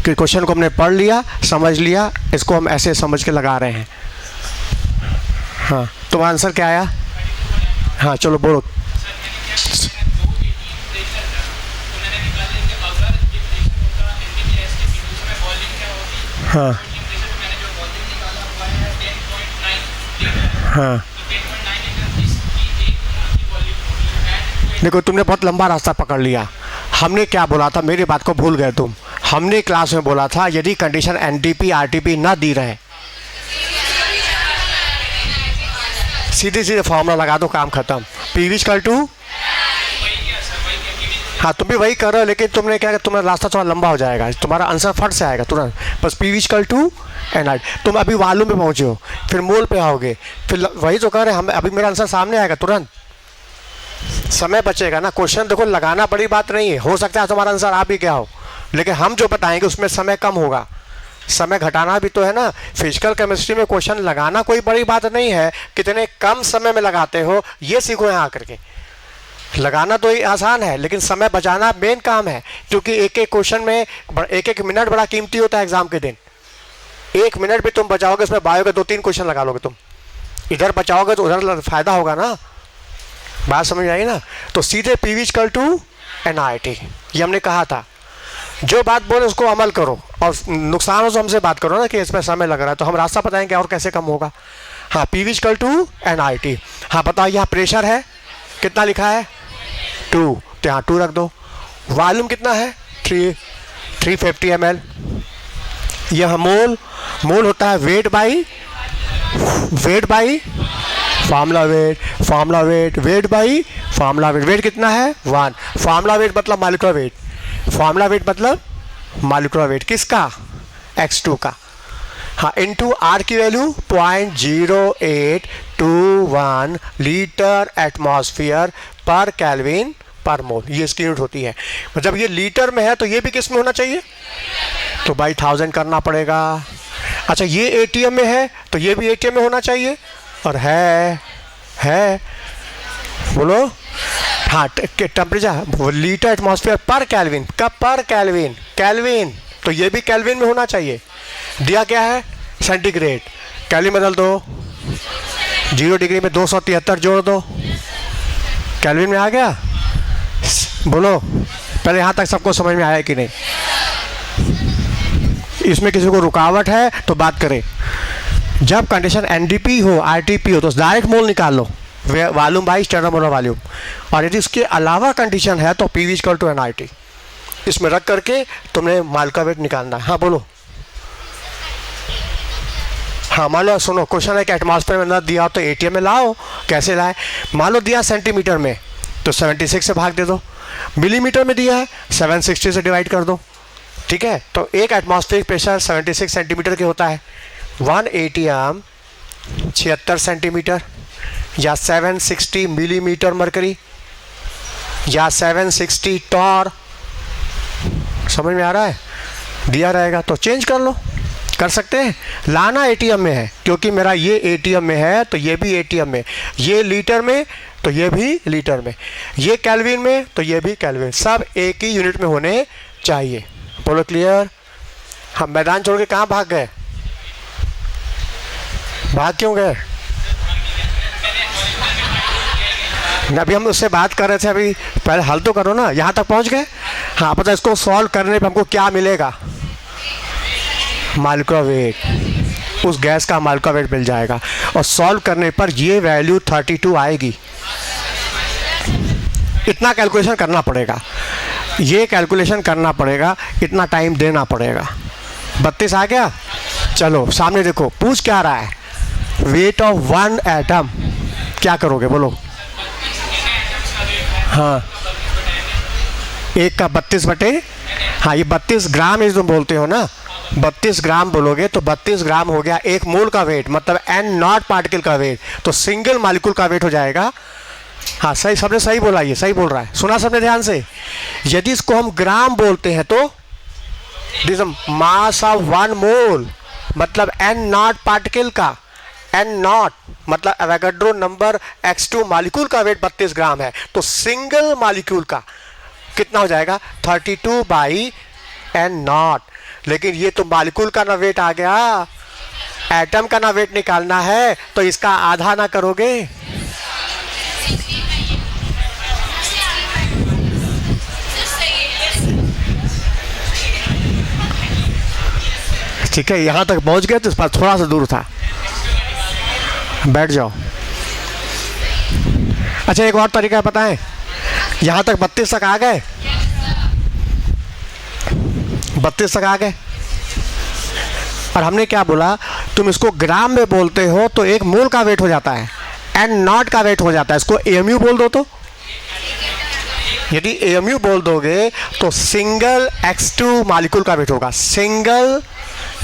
कि क्वेश्चन को हमने पढ़ लिया, समझ लिया, इसको हम ऐसे समझ के लगा रहे हैं। हाँ, तुम्हारा आंसर क्या आया? हाँ चलो बोलो। हाँ हाँ, देखो तुमने बहुत लंबा रास्ता पकड़ लिया। हमने क्या बोला था, मेरी बात को भूल गए तुम। हमने क्लास में बोला था यदि कंडीशन एनटीपी आरटीपी ना दी रहे, सीधे सीधे फॉर्मूला लगा दो, काम खत्म। पी इक्वल टू, हाँ तुम भी वही कर रहे हो, लेकिन तुमने क्या, तुम्हारा रास्ता थोड़ा लंबा हो जाएगा, तुम्हारा आंसर फट से आएगा तुरंत। बस पी इक्वल टू एन आई, तुम अभी वॉल्यूम पे पहुँचे हो, फिर मोल पे आओगे, फिर वही तो कर रहे हैं हम। अभी मेरा आंसर सामने आएगा तुरंत, समय बचेगा ना। क्वेश्चन देखो लगाना बड़ी बात नहीं है, हो सकता है तुम्हारा आंसर आ भी क्या हो, लेकिन हम जो बताएंगे उसमें समय कम होगा। समय घटाना भी तो है ना। फिजिकल केमिस्ट्री में क्वेश्चन लगाना कोई बड़ी बात नहीं है, कितने कम समय में लगाते हो ये सीखो यहाँ आकर के। लगाना तो आसान है, लेकिन समय बचाना मेन काम है, क्योंकि एक एक क्वेश्चन में एक एक मिनट बड़ा कीमती होता है एग्जाम के दिन। एक मिनट भी तुम बचाओगे, उसमें बायो के 2-3 क्वेश्चन लगा लोगे तुम, इधर बचाओगे तो उधर फायदा होगा ना। बात समझ आई ना। तो सीधे पी इक्वल टू NIT, ये हमने कहा था। जो बात बोले उसको अमल करो, और नुकसान हो तो हमसे बात करो ना कि इसमें समय लग रहा है, तो हम रास्ता बताएंगे और कैसे कम होगा। हाँ, पी इक्वल टू NIT। हाँ बताओ, यहाँ प्रेशर है कितना लिखा है 2, तो यहाँ 2 रख दो। वॉल्यूम कितना है 350 ml। यह मोल होता है weight by formula weight, weight by formula weight. Weight कितना है 1। फार्मूला वेट मतलब मॉलिक्यूलर वेट, फार्मूला वेट मतलब मॉलिक्यूलर वेट किसका, X2 का। हाँ, इनटू आर की value 0.0821 litre atmosphere per kelvin per mole, ये इसकी यूनिट होती है। मतलब ये लीटर में है तो ये भी किस में होना चाहिए, तो बाई 1000 करना पड़ेगा। अच्छा, ये ATM में है तो ये भी ATM में होना चाहिए, और है बोलो। हाँ, temperature litre atmosphere per kelvin, कब पर केल्विन, तो ये भी केल्विन में होना चाहिए। दिया क्या है सेंटीग्रेड, केल्विन बदल दो, 0 डिग्री में 273 जोड़ दो, केल्विन में आ गया। बोलो पहले यहाँ तक सबको समझ में आया कि नहीं। इसमें किसी को रुकावट है तो बात करें, जब कंडीशन एनडीपी हो, आरटीपी हो, तो डायरेक्ट मोल निकाल लो, volume by standard molar volume. और यदि उसके अलावा कंडीशन है तो P V equal to NRT, इसमें रख करके तुमने माल का वेट निकालना है। हाँ बोलो। हाँ मान लो, सुनो, क्वेश्चन है कि एटमॉस्फेयर में न दिया हो तो एटीएम में लाओ। कैसे लाए? मान लो दिया सेंटीमीटर में तो 76 से भाग दे दो, मिलीमीटर में दिया है 760 से डिवाइड कर दो, ठीक है। तो एक एटमॉस्फेरिक प्रेशर 76 सेंटीमीटर के होता है, 1 एटीएम 76 सेंटीमीटर, या 760 मिलीमीटर मरकरी, या 760 टॉर। समझ में आ रहा है? दिया रहेगा तो चेंज कर लो, कर सकते हैं। लाना एटीएम में है, क्योंकि मेरा ये एटीएम में है तो ये भी एटीएम में, ये लीटर में तो ये भी लीटर में, ये केल्विन में तो ये भी केल्विन, सब एक ही यूनिट में होने चाहिए। बोलो क्लियर? हम मैदान छोड़ के कहाँ भाग गए? भाग क्यों गए? अभी हम उससे बात कर रहे थे, अभी पहले हल तो करो ना, यहाँ तक पहुँच गए। हाँ पता, इसको सॉल्व करने पे हमको क्या मिलेगा? मालिका वेट, उस गैस का मालिका वेट मिल जाएगा। और सॉल्व करने पर ये वैल्यू 32 आएगी। इतना कैलकुलेशन करना पड़ेगा, ये कैलकुलेशन करना पड़ेगा, इतना टाइम देना पड़ेगा। 32 आ गया? चलो सामने देखो, पूछ क्या रहा है? Weight of 1 atom. क्या करोगे बोलो? हाँ, एक का 32 बटे, हाँ ये 32 ग्राम है तुम बोलते हो ना, 32 ग्राम बोलोगे तो 32 ग्राम हो गया एक मोल का वेट, मतलब n नॉट पार्टिकल का वेट, तो सिंगल मॉलिक्यूल का वेट हो जाएगा। हाँ सही, सबने सही बोला, ये सही बोल रहा है, सुना सबने ध्यान से। यदि इसको हम ग्राम बोलते हैं तो दिस मास ऑफ 1 मोल, मतलब n नॉट पार्टिकल का, n नॉट मतलब एवोगाड्रो नंबर x2 मॉलिक्यूल का वेट 32 ग्राम है, तो सिंगल मॉलिक्यूल का कितना हो जाएगा? 32 बाई n नॉट। लेकिन ये तो मॉलिक्यूल का ना वेट आ गया, एटम का ना वेट निकालना है, तो इसका आधा ना करोगे? ठीक है, यहां तक पहुंच गए तो इस पर थोड़ा सा दूर था, बैठ जाओ। अच्छा एक और तरीका पता है, यहां तक 32 तक आ गए, 32 तक आ गए, और हमने क्या बोला? तुम इसको ग्राम में बोलते हो तो एक मोल का वेट हो जाता है, n नॉट का वेट हो जाता है। इसको AMU बोल दो, तो यदि AMU बोल दोगे तो सिंगल x2 मॉलिक्यूल का वेट होगा, सिंगल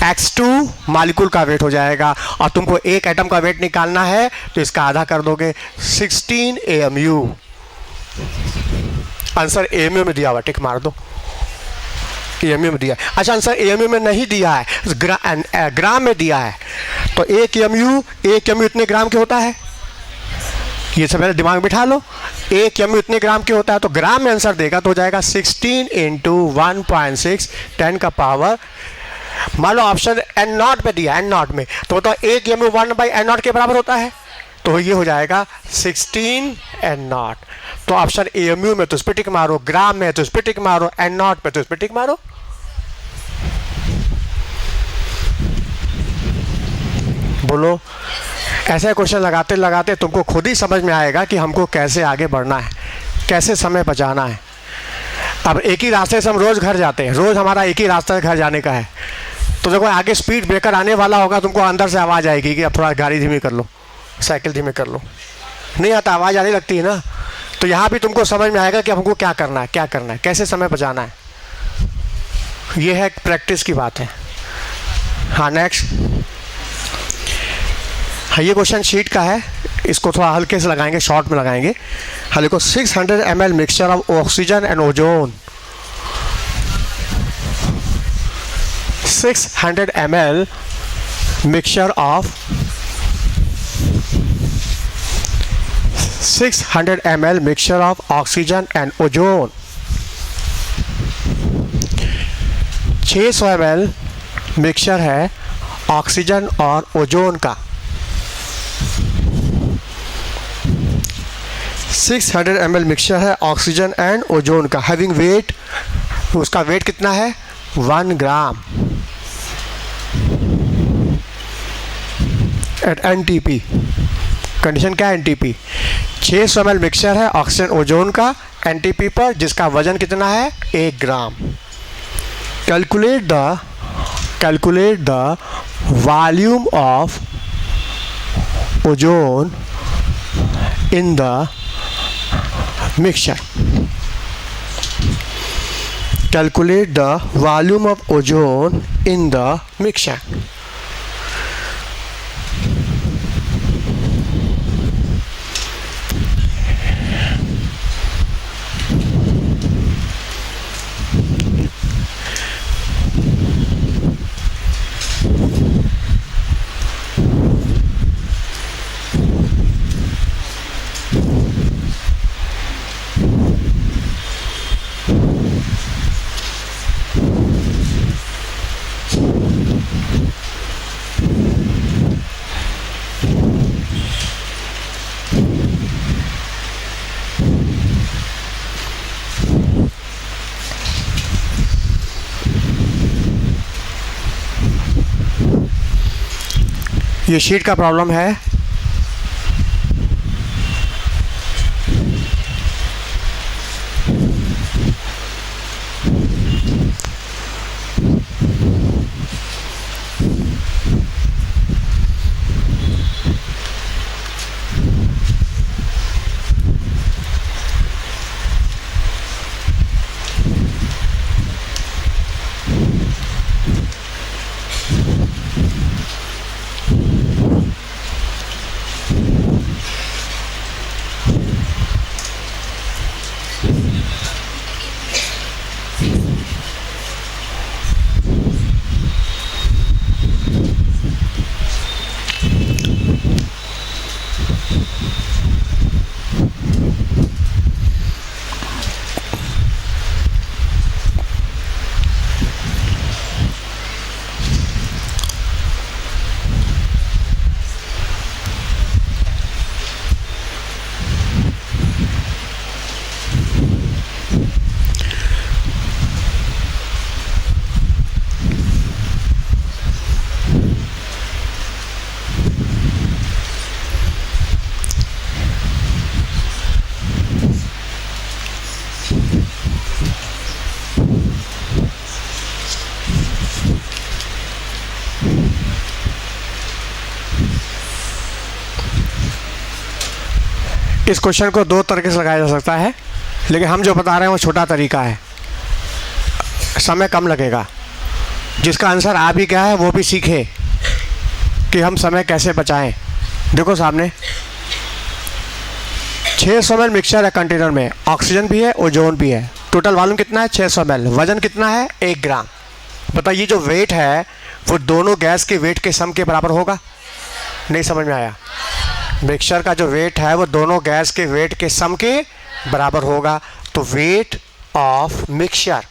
x2 मॉलिक्यूल का वेट हो जाएगा। और तुमको एक एटम का वेट निकालना है तो इसका आधा कर दोगे, 16 AMU। आंसर AMU में दिया हुआ, टिक मार दो, AMU में दिया। अच्छा आंसर AMU में नहीं दिया है, ग्राम में दिया है, तो एक AMU इतने ग्राम के होता है, ये सब पहले दिमाग में बिठा लो। एक AMU इतने ग्राम के होता है, तो ग्राम में आंसर देगा तो हो जाएगा 16 इंटू 1.6 10 का पावर, मान लो ऑप्शन n नॉट में दिया, n नॉट में, तो मतलब एक AMU 1/n नॉट के बराबर होता है, तो ये हो जाएगा 16 n नॉट। तो ऑप्शन AMU में तो इस पे टिक मारो, ग्राम में तो इस पे टिक मारो, n नॉट में तो इस पे टिक मारो। बोलो, ऐसे क्वेश्चन लगाते लगाते तुमको खुद ही समझ में आएगा कि हमको कैसे आगे बढ़ना है, कैसे समय बचाना है। अब एक ही रास्ते से हम रोज घर जाते हैं, रोज हमारा एक ही रास्ता घर जाने का है, तो देखो आगे स्पीड ब्रेकर आने वाला होगा, तुमको अंदर से आवाज़ आएगी कि अब थोड़ा गाड़ी धीमी कर लो, साइकिल धीमी कर लो, नहीं आता, आवाज़ आने लगती है ना। तो यहाँ भी तुमको समझ में आएगा कि हमको क्या करना है, क्या करना है, कैसे समय बचाना है। ये है प्रैक्टिस की बात है। हाँ नेक्स्ट, हाँ ये क्वेश्चन शीट का है, इसको थोड़ा हल्के से लगाएंगे, शॉर्ट में लगाएंगे। हाँ देखो, 600 ml mixture of oxygen and ozone, 600 ml mixture of 600 ml mixture of oxygen and ozone, 600 ml mixture है ऑक्सीजन और ओजोन का, 600 ml मिक्सचर है ऑक्सीजन एंड ओजोन का, हैविंग वेट, उसका वेट कितना है? 1 ग्राम। At NTP. कंडीशन क्या है? एनटीपी। 600 ml मिक्सचर है ऑक्सीजन ओजोन का एनटीपी पर, जिसका वजन कितना है? 1 gram. Calculate the volume of ozone in the mixture. Calculate the volume of ozone in the mixture. ये शीट का प्रॉब्लम है। इस क्वेश्चन को दो तरीके से लगाया जा सकता है, लेकिन हम जो बता रहे हैं वो छोटा तरीका है, समय कम लगेगा। जिसका आंसर आ भी गया है वो भी सीखे कि हम समय कैसे बचाएं। देखो सामने 600 ml मिक्सचर है कंटेनर में, ऑक्सीजन भी है ओजोन भी है। टोटल वॉल्यूम कितना है? 600 ml। वजन कितना है? 1 ग्राम। बताइए जो वेट है वो दोनों गैस के वेट के सम के बराबर होगा? नहीं समझ में आया? मिक्सचर का जो वेट है वो दोनों गैस के वेट के सम के बराबर होगा। तो weight of mixture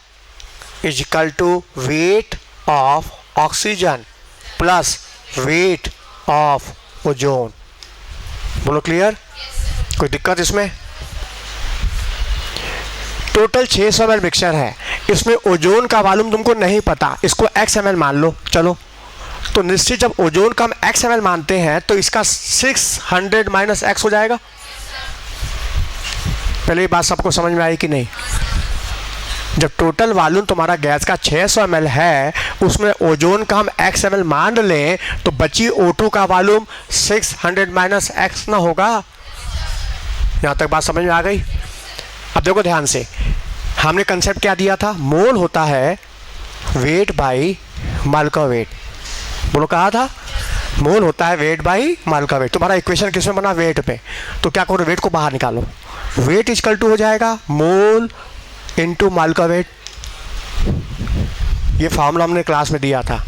is equal to weight of oxygen plus weight of ozone. बोलो क्लियर? कोई दिक्कत इसमें? टोटल 600 ml मिक्सचर है, इसमें ओजोन का वॉल्यूम तुमको नहीं पता, इसको x ml मान लो। चलो तो निश्चित जब ओजोन का हम x ml मानते हैं तो इसका 600 माइनस x हो जाएगा। पहले ये बात सबको समझ में आई कि नहीं? जब टोटल वॉल्यूम तुम्हारा गैस का 600 ml है, उसमें ओजोन का हम x ml मान लें तो बची O2 का वॉल्यूम 600 माइनस x ना होगा? यहाँ तक बात समझ में आ गई? अब देखो ध्यान से, हमने कंसेप्ट क्या दिया था? मोल होता है वेट बाई माल का वेट। बोलो कहा था? मोल होता है वेट बाई माल का वेट। तुम्हारा इक्वेशन किस में बना? वेट पे। तो क्या करो, वेट को बाहर निकालो। वेट इक्वल टू हो जाएगा मोल इनटू माल का वेट। ये फॉर्मूला हमने क्लास में दिया था।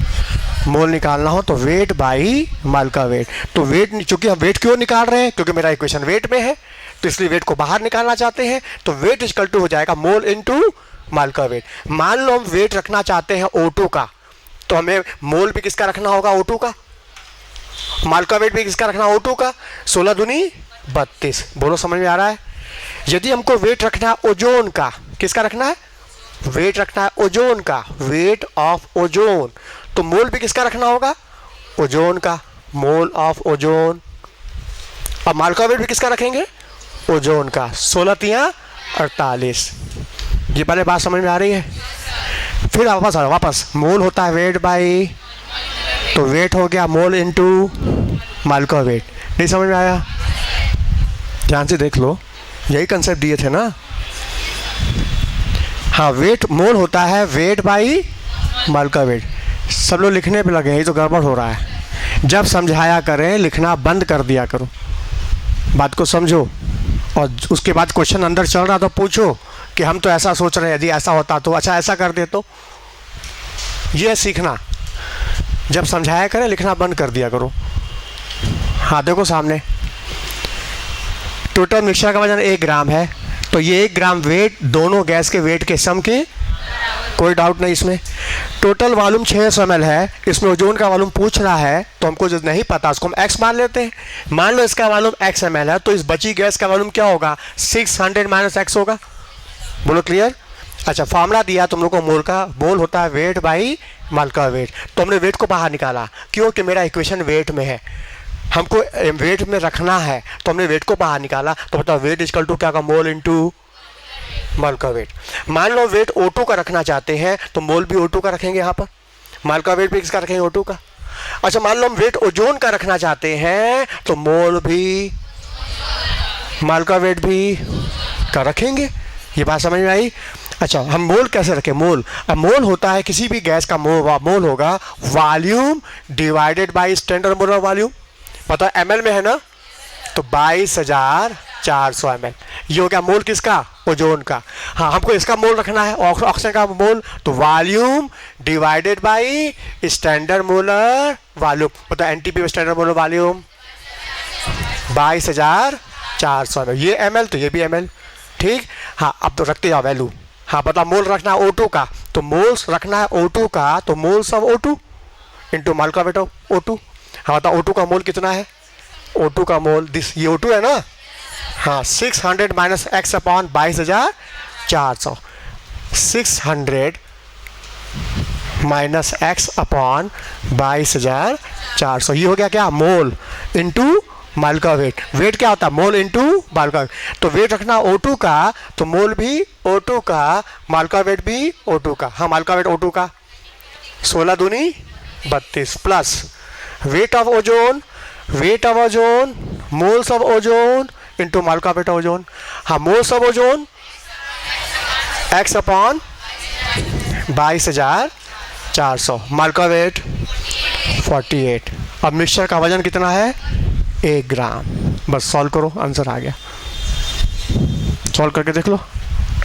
मोल निकालना हो तो वेट बाई माल का वेट। तो वेट, चूंकि हम वेट क्यों निकाल रहे हैं? क्योंकि मेरा इक्वेशन वेट में है, तो इसलिए वेट को बाहर निकालना चाहते हैं। तो वेट इक्वल टू हो जाएगा मोल इनटू माल का वेट। मान लो हम वेट रखना चाहते हैं O2 का, तो हमें मोल भी किसका रखना होगा? O2 का। माल का वेट भी किसका रखना? O2 का। 16 दूनी 32। बोलो समझ में आ रहा है? यदि हमको वेट रखना है ओजोन का, किसका रखना है? वेट रखना है ओजोन का, वेट ऑफ ओजोन, तो मोल भी किसका रखना होगा? ओजोन का। Mole of ozone. अब मालिका वेट भी किसका रखेंगे? ओजोन का। 16 तिया 48। ये पहले बात समझ में आ रही है? फिर वापस मोल होता है वेट बाई, तो वेट हो गया मोल इनटू मालिका वेट। नहीं समझ में आया? ध्यान से देख लो, यही कंसेप्ट दिए थे ना। हाँ, वेट मोल होता है वेट बाई मालिका वेट। सब लोग लिखने पे लगे हैं, ये तो गड़बड़ हो रहा है। जब समझाया करें लिखना बंद कर दिया करो, बात को समझो, और उसके बाद क्वेश्चन अंदर चल रहा तो पूछो कि हम तो ऐसा सोच रहे हैं, यदि ऐसा होता तो अच्छा ऐसा कर दे तो। ये सीखना, जब समझाया करें लिखना बंद कर दिया करो। हाँ देखो सामने, टोटल मिक्सचर का वजन 1 ग्राम है, तो ये 1 ग्राम वेट दोनों गैस के वेट के सम के, कोई डाउट नहीं इसमें। टोटल वॉल्यूम 600 ml है, इसमें ओजोन का वॉल्यूम पूछ रहा है, तो हमको जो नहीं पता उसको हम x मान लेते हैं। मान लो इसका वॉल्यूम x ml है, तो इस बची गैस का वॉल्यूम क्या होगा? 600 माइनस x होगा। बोलो क्लियर? अच्छा, फॉर्मूला दिया तुम लोग को मोल का, मोल होता है वेट बाई मालिका वेट। तो हमने वेट को बाहर निकाला, क्योंकि मेरा इक्वेशन वेट में है, हमको वेट में रखना है, तो हमने वेट को बाहर निकाला। तो बताओ वेट इक्वल टू क्या का? मोल इनटू मालिका वेट। मान लो वेट O2 का रखना चाहते हैं, तो मोल भी O2 का रखेंगे यहाँ पर, मालिका वेट भी किसका रखेंगे? O2 का। अच्छा, मान लो हम वेट ओजोन का रखना चाहते हैं, तो मोल भी मालिका वेट भी का रखेंगे। ये बात समझ में आई? अच्छा, हम मोल कैसे रखें? मोल, अब मोल होता है किसी भी गैस का मोल होगा volume divided by standard molar volume. पता है ml में है ना, तो 22,400 ml। ये हो गया मोल किसका? ओजोन का। हाँ, हमको इसका मोल रखना है, ऑक्सीजन का मोल, तो volume divided by standard molar volume. पता है NTP standard molar volume 22,400 ml। ये ml तो ये भी ml। ठीक। हाँ, अब तो रखते जाओ वैल्यू। हाँ बता, मोल रखना है O2 का, तो मोल्स रखना है O2 का, तो मोल्स ऑफ O2 इंटू मालिका वेट ऑफ O2। हाँ बता, O2 का मोल कितना है? O2 का मोल दिस, ये O2 है ना। हाँ, 600 minus x upon 22,400। 600 minus x upon 22,400, ये हो गया क्या? मोल इनटू मालिका वेट। वेट क्या होता है? मोल इनटू मालिका वेट। तो वेट रखना O2 का, तो मोल भी O2 का, मालिका वेट भी O2 का। हाँ, मालिका वेट O2 का 16 दूनी 32 plus weight of ozone, wait of ozone, moles of ozone into मालिका वेट ऑफ ओजोन। हाँ, moles of ozone x upon 22,400, मालिका वेट 48। अब मिक्सचर का वजन कितना है? 1 ग्राम। बस सॉल्व करो, आंसर आ गया। सॉल्व करके देख लो,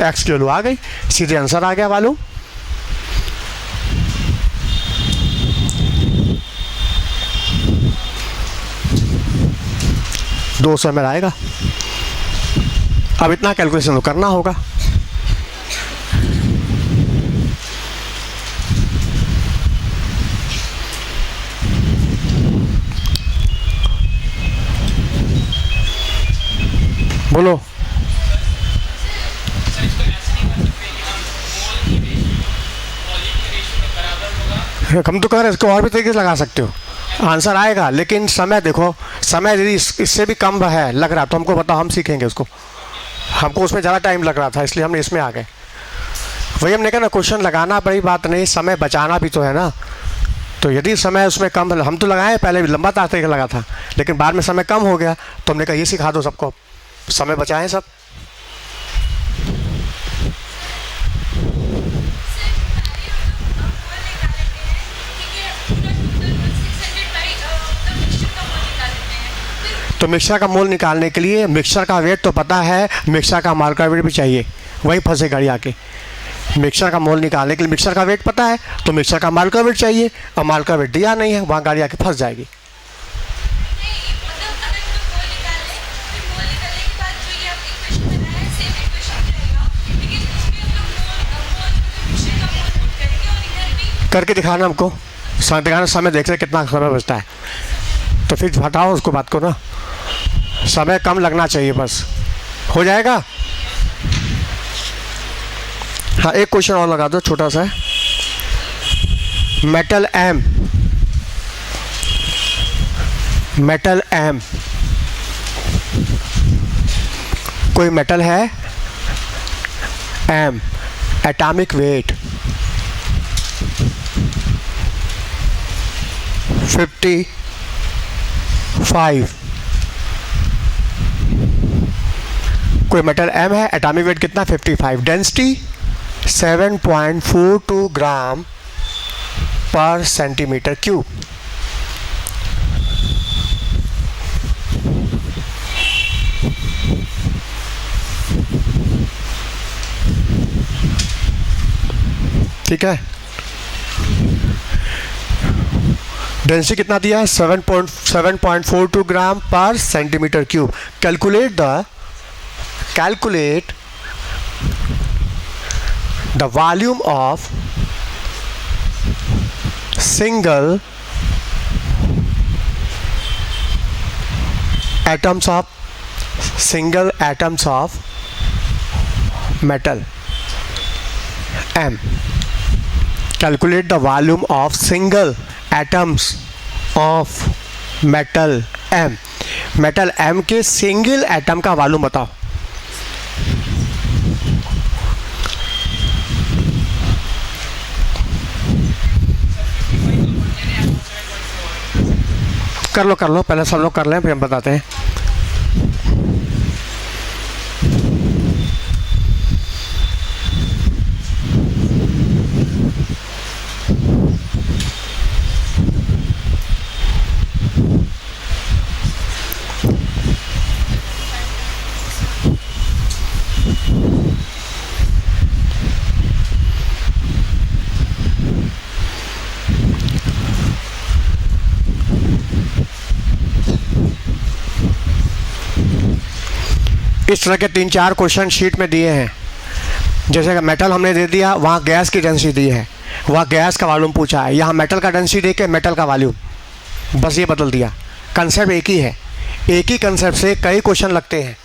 x की वैल्यू आ गई, सीधे आंसर आ गया मालूम। दो 200 ml आएगा। अब इतना कैलकुलेशन तो करना होगा। बोलो। हम तो कह रहे हैं इसको और भी तरीके से लगा सकते हो, आंसर आएगा, लेकिन समय देखो, समय यदि इससे भी कम है लग रहा तो हमको बताओ, हम सीखेंगे उसको। हमको उसमें ज़्यादा टाइम लग रहा था, इसलिए हमने इसमें आ गए। वही हमने कहा ना, क्वेश्चन लगाना बड़ी बात नहीं, समय बचाना भी तो है ना। तो यदि समय उसमें कम, हम तो लगाए पहले भी लंबा तरीका लगा था, लेकिन बाद में समय कम हो गया तो हमने कहा ये सिखा दो सबको, समय बचाएं सब। तो मिक्सचर का मोल निकालने के लिए मिक्सचर का वेट तो पता है, मिक्सचर का मालिका वेट भी चाहिए, वही फंसे गाड़ी आके। मिक्सचर का मोल निकालने के लिए मिक्सचर का वेट पता है, तो मिक्सचर का मालिका वेट चाहिए, और मालिका वेट दिया नहीं है, वहाँ गाड़ी आके फंस जाएगी। करके दिखाना हमको, दिखाना, समय देख रहे कितना समय बचता है, तो फिर हटाओ उसको बात को ना, समय कम लगना चाहिए, बस हो जाएगा। हाँ, एक क्वेश्चन और लगा दो छोटा सा। मेटल M मेटल एम, कोई मेटल है एम, एटॉमिक वेट 55, कोई मेटल एम है, एटॉमिक वेट कितना 55, डेंसिटी 7.42 ग्राम पर सेंटीमीटर क्यूब। ठीक है, डेंसिटी कितना दिया है 7.42 ग्राम पर centimetre cube. Calculate the volume of single atoms of metal M. Calculate the volume of single atoms of metal M. Metal M के सिंगल एटम का वॉल्यूम बताओ। कर लो, पहले सब लोग कर लें फिर हम बताते हैं। इस तरह के 3-4 क्वेश्चन शीट में दिए हैं। जैसे कि मेटल हमने दे दिया, वहाँ गैस की डेंसिटी दी है, वहाँ गैस का वॉल्यूम पूछा है, यहाँ मेटल का डेंसिटी दे के मेटल का वॉल्यूम, बस ये बदल दिया। कंसेप्ट एक ही है, एक ही कंसेप्ट से कई क्वेश्चन लगते हैं।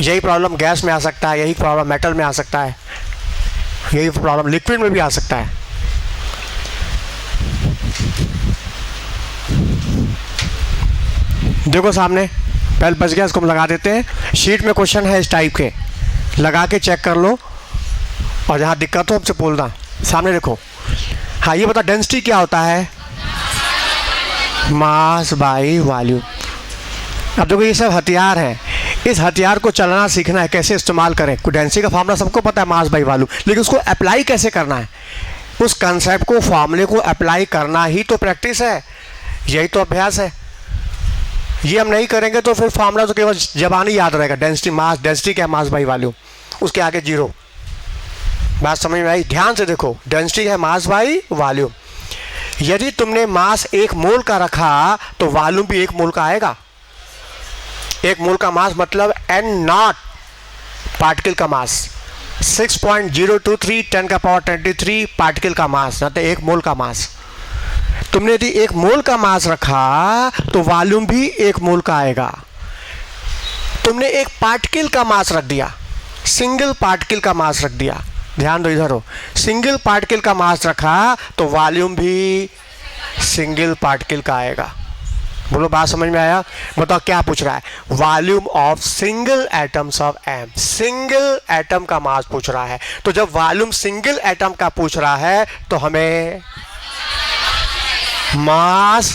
यही प्रॉब्लम गैस में आ सकता है, यही प्रॉब्लम मेटल में आ सकता है, यही प्रॉब्लम लिक्विड में भी आ सकता है। देखो सामने, पहले बच गया, इसको हम लगा देते हैं। शीट में क्वेश्चन है इस टाइप के, लगा के चेक कर लो और जहाँ दिक्कत हो हमसे बोलना। सामने देखो, हाँ ये बता डेंसिटी क्या होता है? Mass by volume. अब देखो ये सब हथियार हैं, इस हथियार को चलाना सीखना है, कैसे इस्तेमाल करें। डेंसिटी का फार्मूला सबको पता है, मास बाई वॉल्यूम, लेकिन उसको अप्लाई कैसे करना है, उस कंसेप्ट को, फार्मूले को अप्लाई करना ही तो प्रैक्टिस है, यही तो अभ्यास है। ये हम नहीं करेंगे तो फिर फार्मूला तो केवल जबानी याद रहेगा, डेंसिटी मास, डेंसिटी क्या है मास बाई वॉल्यूम, उसके आगे जीरो। बात समझ में आई? ध्यान से देखो, डेंसिटी है मास बाई वॉल्यूम। यदि तुमने मास 1 मोल का रखा तो वॉल्यूम भी 1 मोल का आएगा। 1 मोल का मास मतलब n0 पार्टिकल का मास, 6.023 10⁻23 पार्टिकल का मास, मतलब 1 मोल का मास। तुमने यदि 1 मोल का मास रखा तो वॉल्यूम भी 1 मोल का आएगा। तुमने एक पार्टिकल का मास रख दिया, सिंगल पार्टिकल का मास रख दिया, ध्यान दो इधर हो, सिंगल पार्टिकल का मास रखा तो वॉल्यूम भी सिंगल पार्टिकल का आएगा। बोलो बात समझ में आया? बताओ क्या पूछ रहा है? Volume of single atoms of M, single atom का मास पूछ रहा है। तो जब वॉल्यूम सिंगल एटम का पूछ रहा है तो हमें मास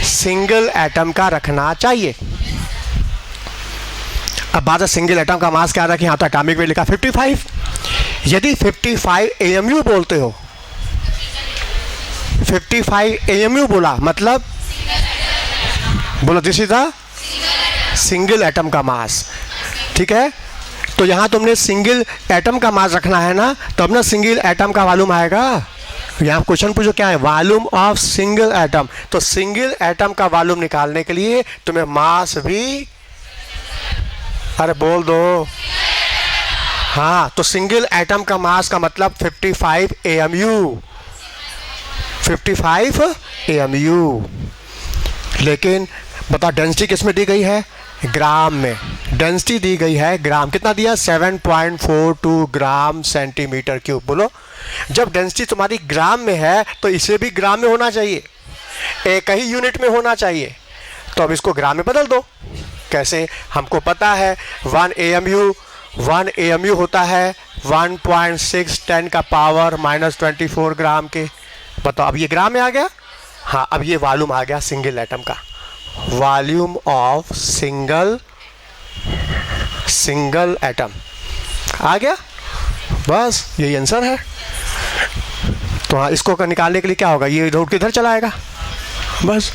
सिंगल एटम का रखना चाहिए। अब बात है सिंगल एटम का मास क्या रखें? यहाँ तो एटॉमिक वेट लिखा 55। यदि 55 AMU बोलते हो, 55 AMU बोला मतलब बोलो this is the single atom का मास। ठीक है, तो यहां तुमने सिंगल एटम का मास रखना है ना, तो अपना सिंगल एटम का वॉल्यूम आएगा। यहाँ क्वेश्चन पूछो क्या है? Volume of single atom. तो सिंगल एटम का वॉल्यूम निकालने के लिए तुम्हें मास भी, अरे बोल दो, हाँ, तो सिंगल एटम का मास का मतलब 55 AMU, 55 AMU। लेकिन बता डेंसिटी किस में दी गई है? ग्राम में। डेंसिटी दी गई है ग्राम, कितना दिया? 7.42 ग्राम सेंटीमीटर क्यूब। बोलो, जब डेंसिटी तुम्हारी ग्राम में है तो इसे भी ग्राम में होना चाहिए, एक ही यूनिट में होना चाहिए। तो अब इसको ग्राम में बदल दो। कैसे? हमको पता है 1 AMU होता है 1.6 10⁻⁻24 ग्राम के। बताओ, अब ये ग्राम में आ गया। हाँ, अब ये वॉल्यूम आ गया सिंगल एटम का, वॉल्यूम ऑफ सिंगल एटम आ गया। बस यही आंसर है। तो हाँ, इसको निकालने के लिए क्या होगा, ये इधर उठ के इधर चला आएगा। बस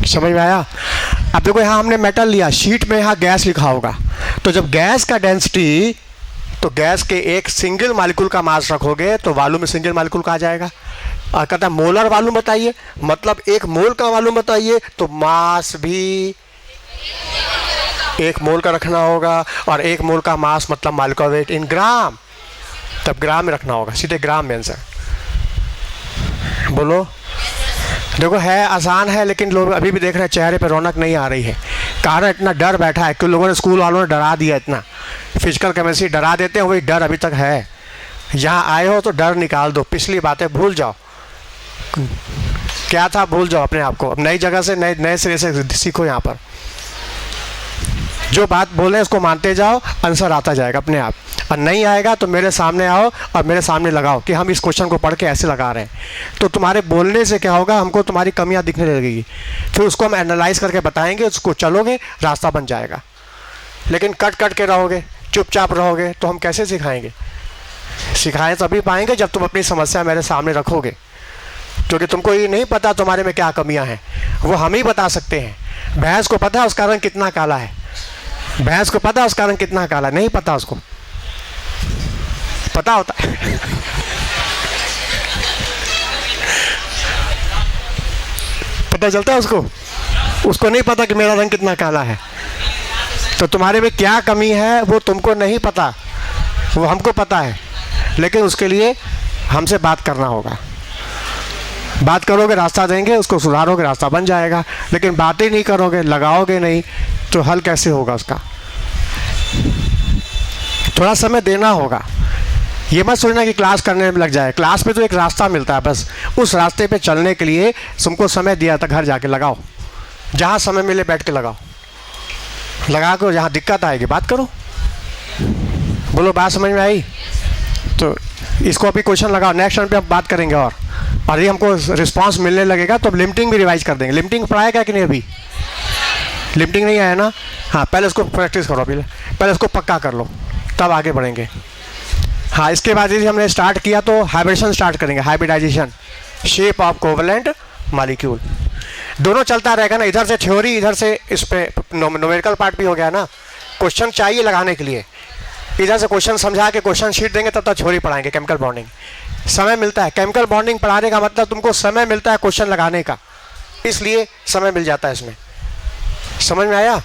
समझ में आया? अब देखो यहाँ हमने मेटल लिया, शीट में यहाँ गैस लिखा होगा, तो जब गैस का डेंसिटी, तो गैस के एक सिंगल मॉलिक्यूल का मास रखोगे तो वॉल्यूम में सिंगल मॉलिक्यूल का आ जाएगा। और कहता है मोलर वॉल्यूम बताइए, मतलब एक मोल का वॉल्यूम बताइए, तो मास भी 1 मोल का रखना होगा, और 1 मोल का मास मतलब मॉलिक्यूलर वेट इन ग्राम, तब ग्राम में रखना होगा, सीधे ग्राम में आंसर। बोलो। देखो है आसान है, लेकिन लोग अभी भी देख रहे हैं चेहरे पे रौनक नहीं आ रही है। कारण इतना डर बैठा है कि लोगों ने, स्कूल वालों ने डरा दिया इतना। फिजिकल केमिस्ट्री डरा देते हैं, वही डर अभी तक है। यहाँ आए हो तो डर निकाल दो, पिछली बातें भूल जाओ, क्या था भूल जाओ अपने आप को। अब नई जगह से नए सिरे से सीखो। यहाँ पर जो बात बोले उसको मानते जाओ, आंसर आता जाएगा अपने आप। और नहीं आएगा तो मेरे सामने आओ और मेरे सामने लगाओ कि हम इस क्वेश्चन को पढ़ के ऐसे लगा रहे हैं। तो तुम्हारे बोलने से क्या होगा, हमको तुम्हारी कमियां दिखने लगेगी, फिर उसको हम एनालाइज करके बताएंगे, उसको चलोगे, रास्ता बन जाएगा। लेकिन कट के रहोगे, चुपचाप रहोगे, तो हम कैसे सिखाएंगे? सिखाएं तभी पाएंगे जब तुम अपनी समस्या मेरे सामने रखोगे, क्योंकि तुमको ये नहीं पता तुम्हारे में क्या कमियां हैं, वो हम ही बता सकते हैं। भैंस को पता है उसका रंग कितना काला है, भैंस को पता है उसका रंग कितना काला, नहीं पता उसको, पता होता है पता चलता है उसको नहीं पता कि मेरा रंग कितना काला है। तो तुम्हारे में क्या कमी है वो तुमको नहीं पता, वो हमको पता है, लेकिन उसके लिए हमसे बात करना होगा। बात करोगे रास्ता देंगे, उसको सुधारोगे रास्ता बन जाएगा। लेकिन बातें नहीं करोगे, लगाओगे नहीं, तो हल कैसे होगा उसका? थोड़ा समय देना होगा। ये मत सोचना कि क्लास करने में लग जाए, क्लास में तो एक रास्ता मिलता है, बस उस रास्ते पे चलने के लिए तुमको समय दिया था, घर जाके लगाओ, जहाँ समय मिले बैठ के लगाओ, लगा कर जहाँ दिक्कत आएगी बात करो। बोलो, बात समझ में आई? तो इसको अभी क्वेश्चन लगाओ, नेक्स्ट टाइम पे हम बात करेंगे। और ये हमको रिस्पांस मिलने लगेगा तो अब लिमिटिंग भी रिवाइज कर देंगे। लिमिटिंग पढ़ाया क्या कि नहीं? अभी लिमिटिंग नहीं आया ना? हाँ, पहले इसको प्रैक्टिस करो, पहले इसको पक्का कर लो, तब आगे बढ़ेंगे। हाँ, इसके बाद यदि हमने स्टार्ट किया तो हाइब्रिडेशन स्टार्ट करेंगे, hybridisation, shape of covalent molecule, दोनों चलता रहेगा ना। इधर से थ्योरी, इधर से इस पे न्यूमेरिकल पार्ट भी हो गया ना। क्वेश्चन चाहिए लगाने के लिए, इधर से क्वेश्चन समझा के क्वेश्चन शीट देंगे, तब तक थ्योरी पढ़ाएंगे। केमिकल बॉन्डिंग समय मिलता है, केमिकल बॉन्डिंग पढ़ाने का मतलब तुमको समय मिलता है क्वेश्चन लगाने का, इसलिए समय मिल जाता है इसमें। समझ में आया?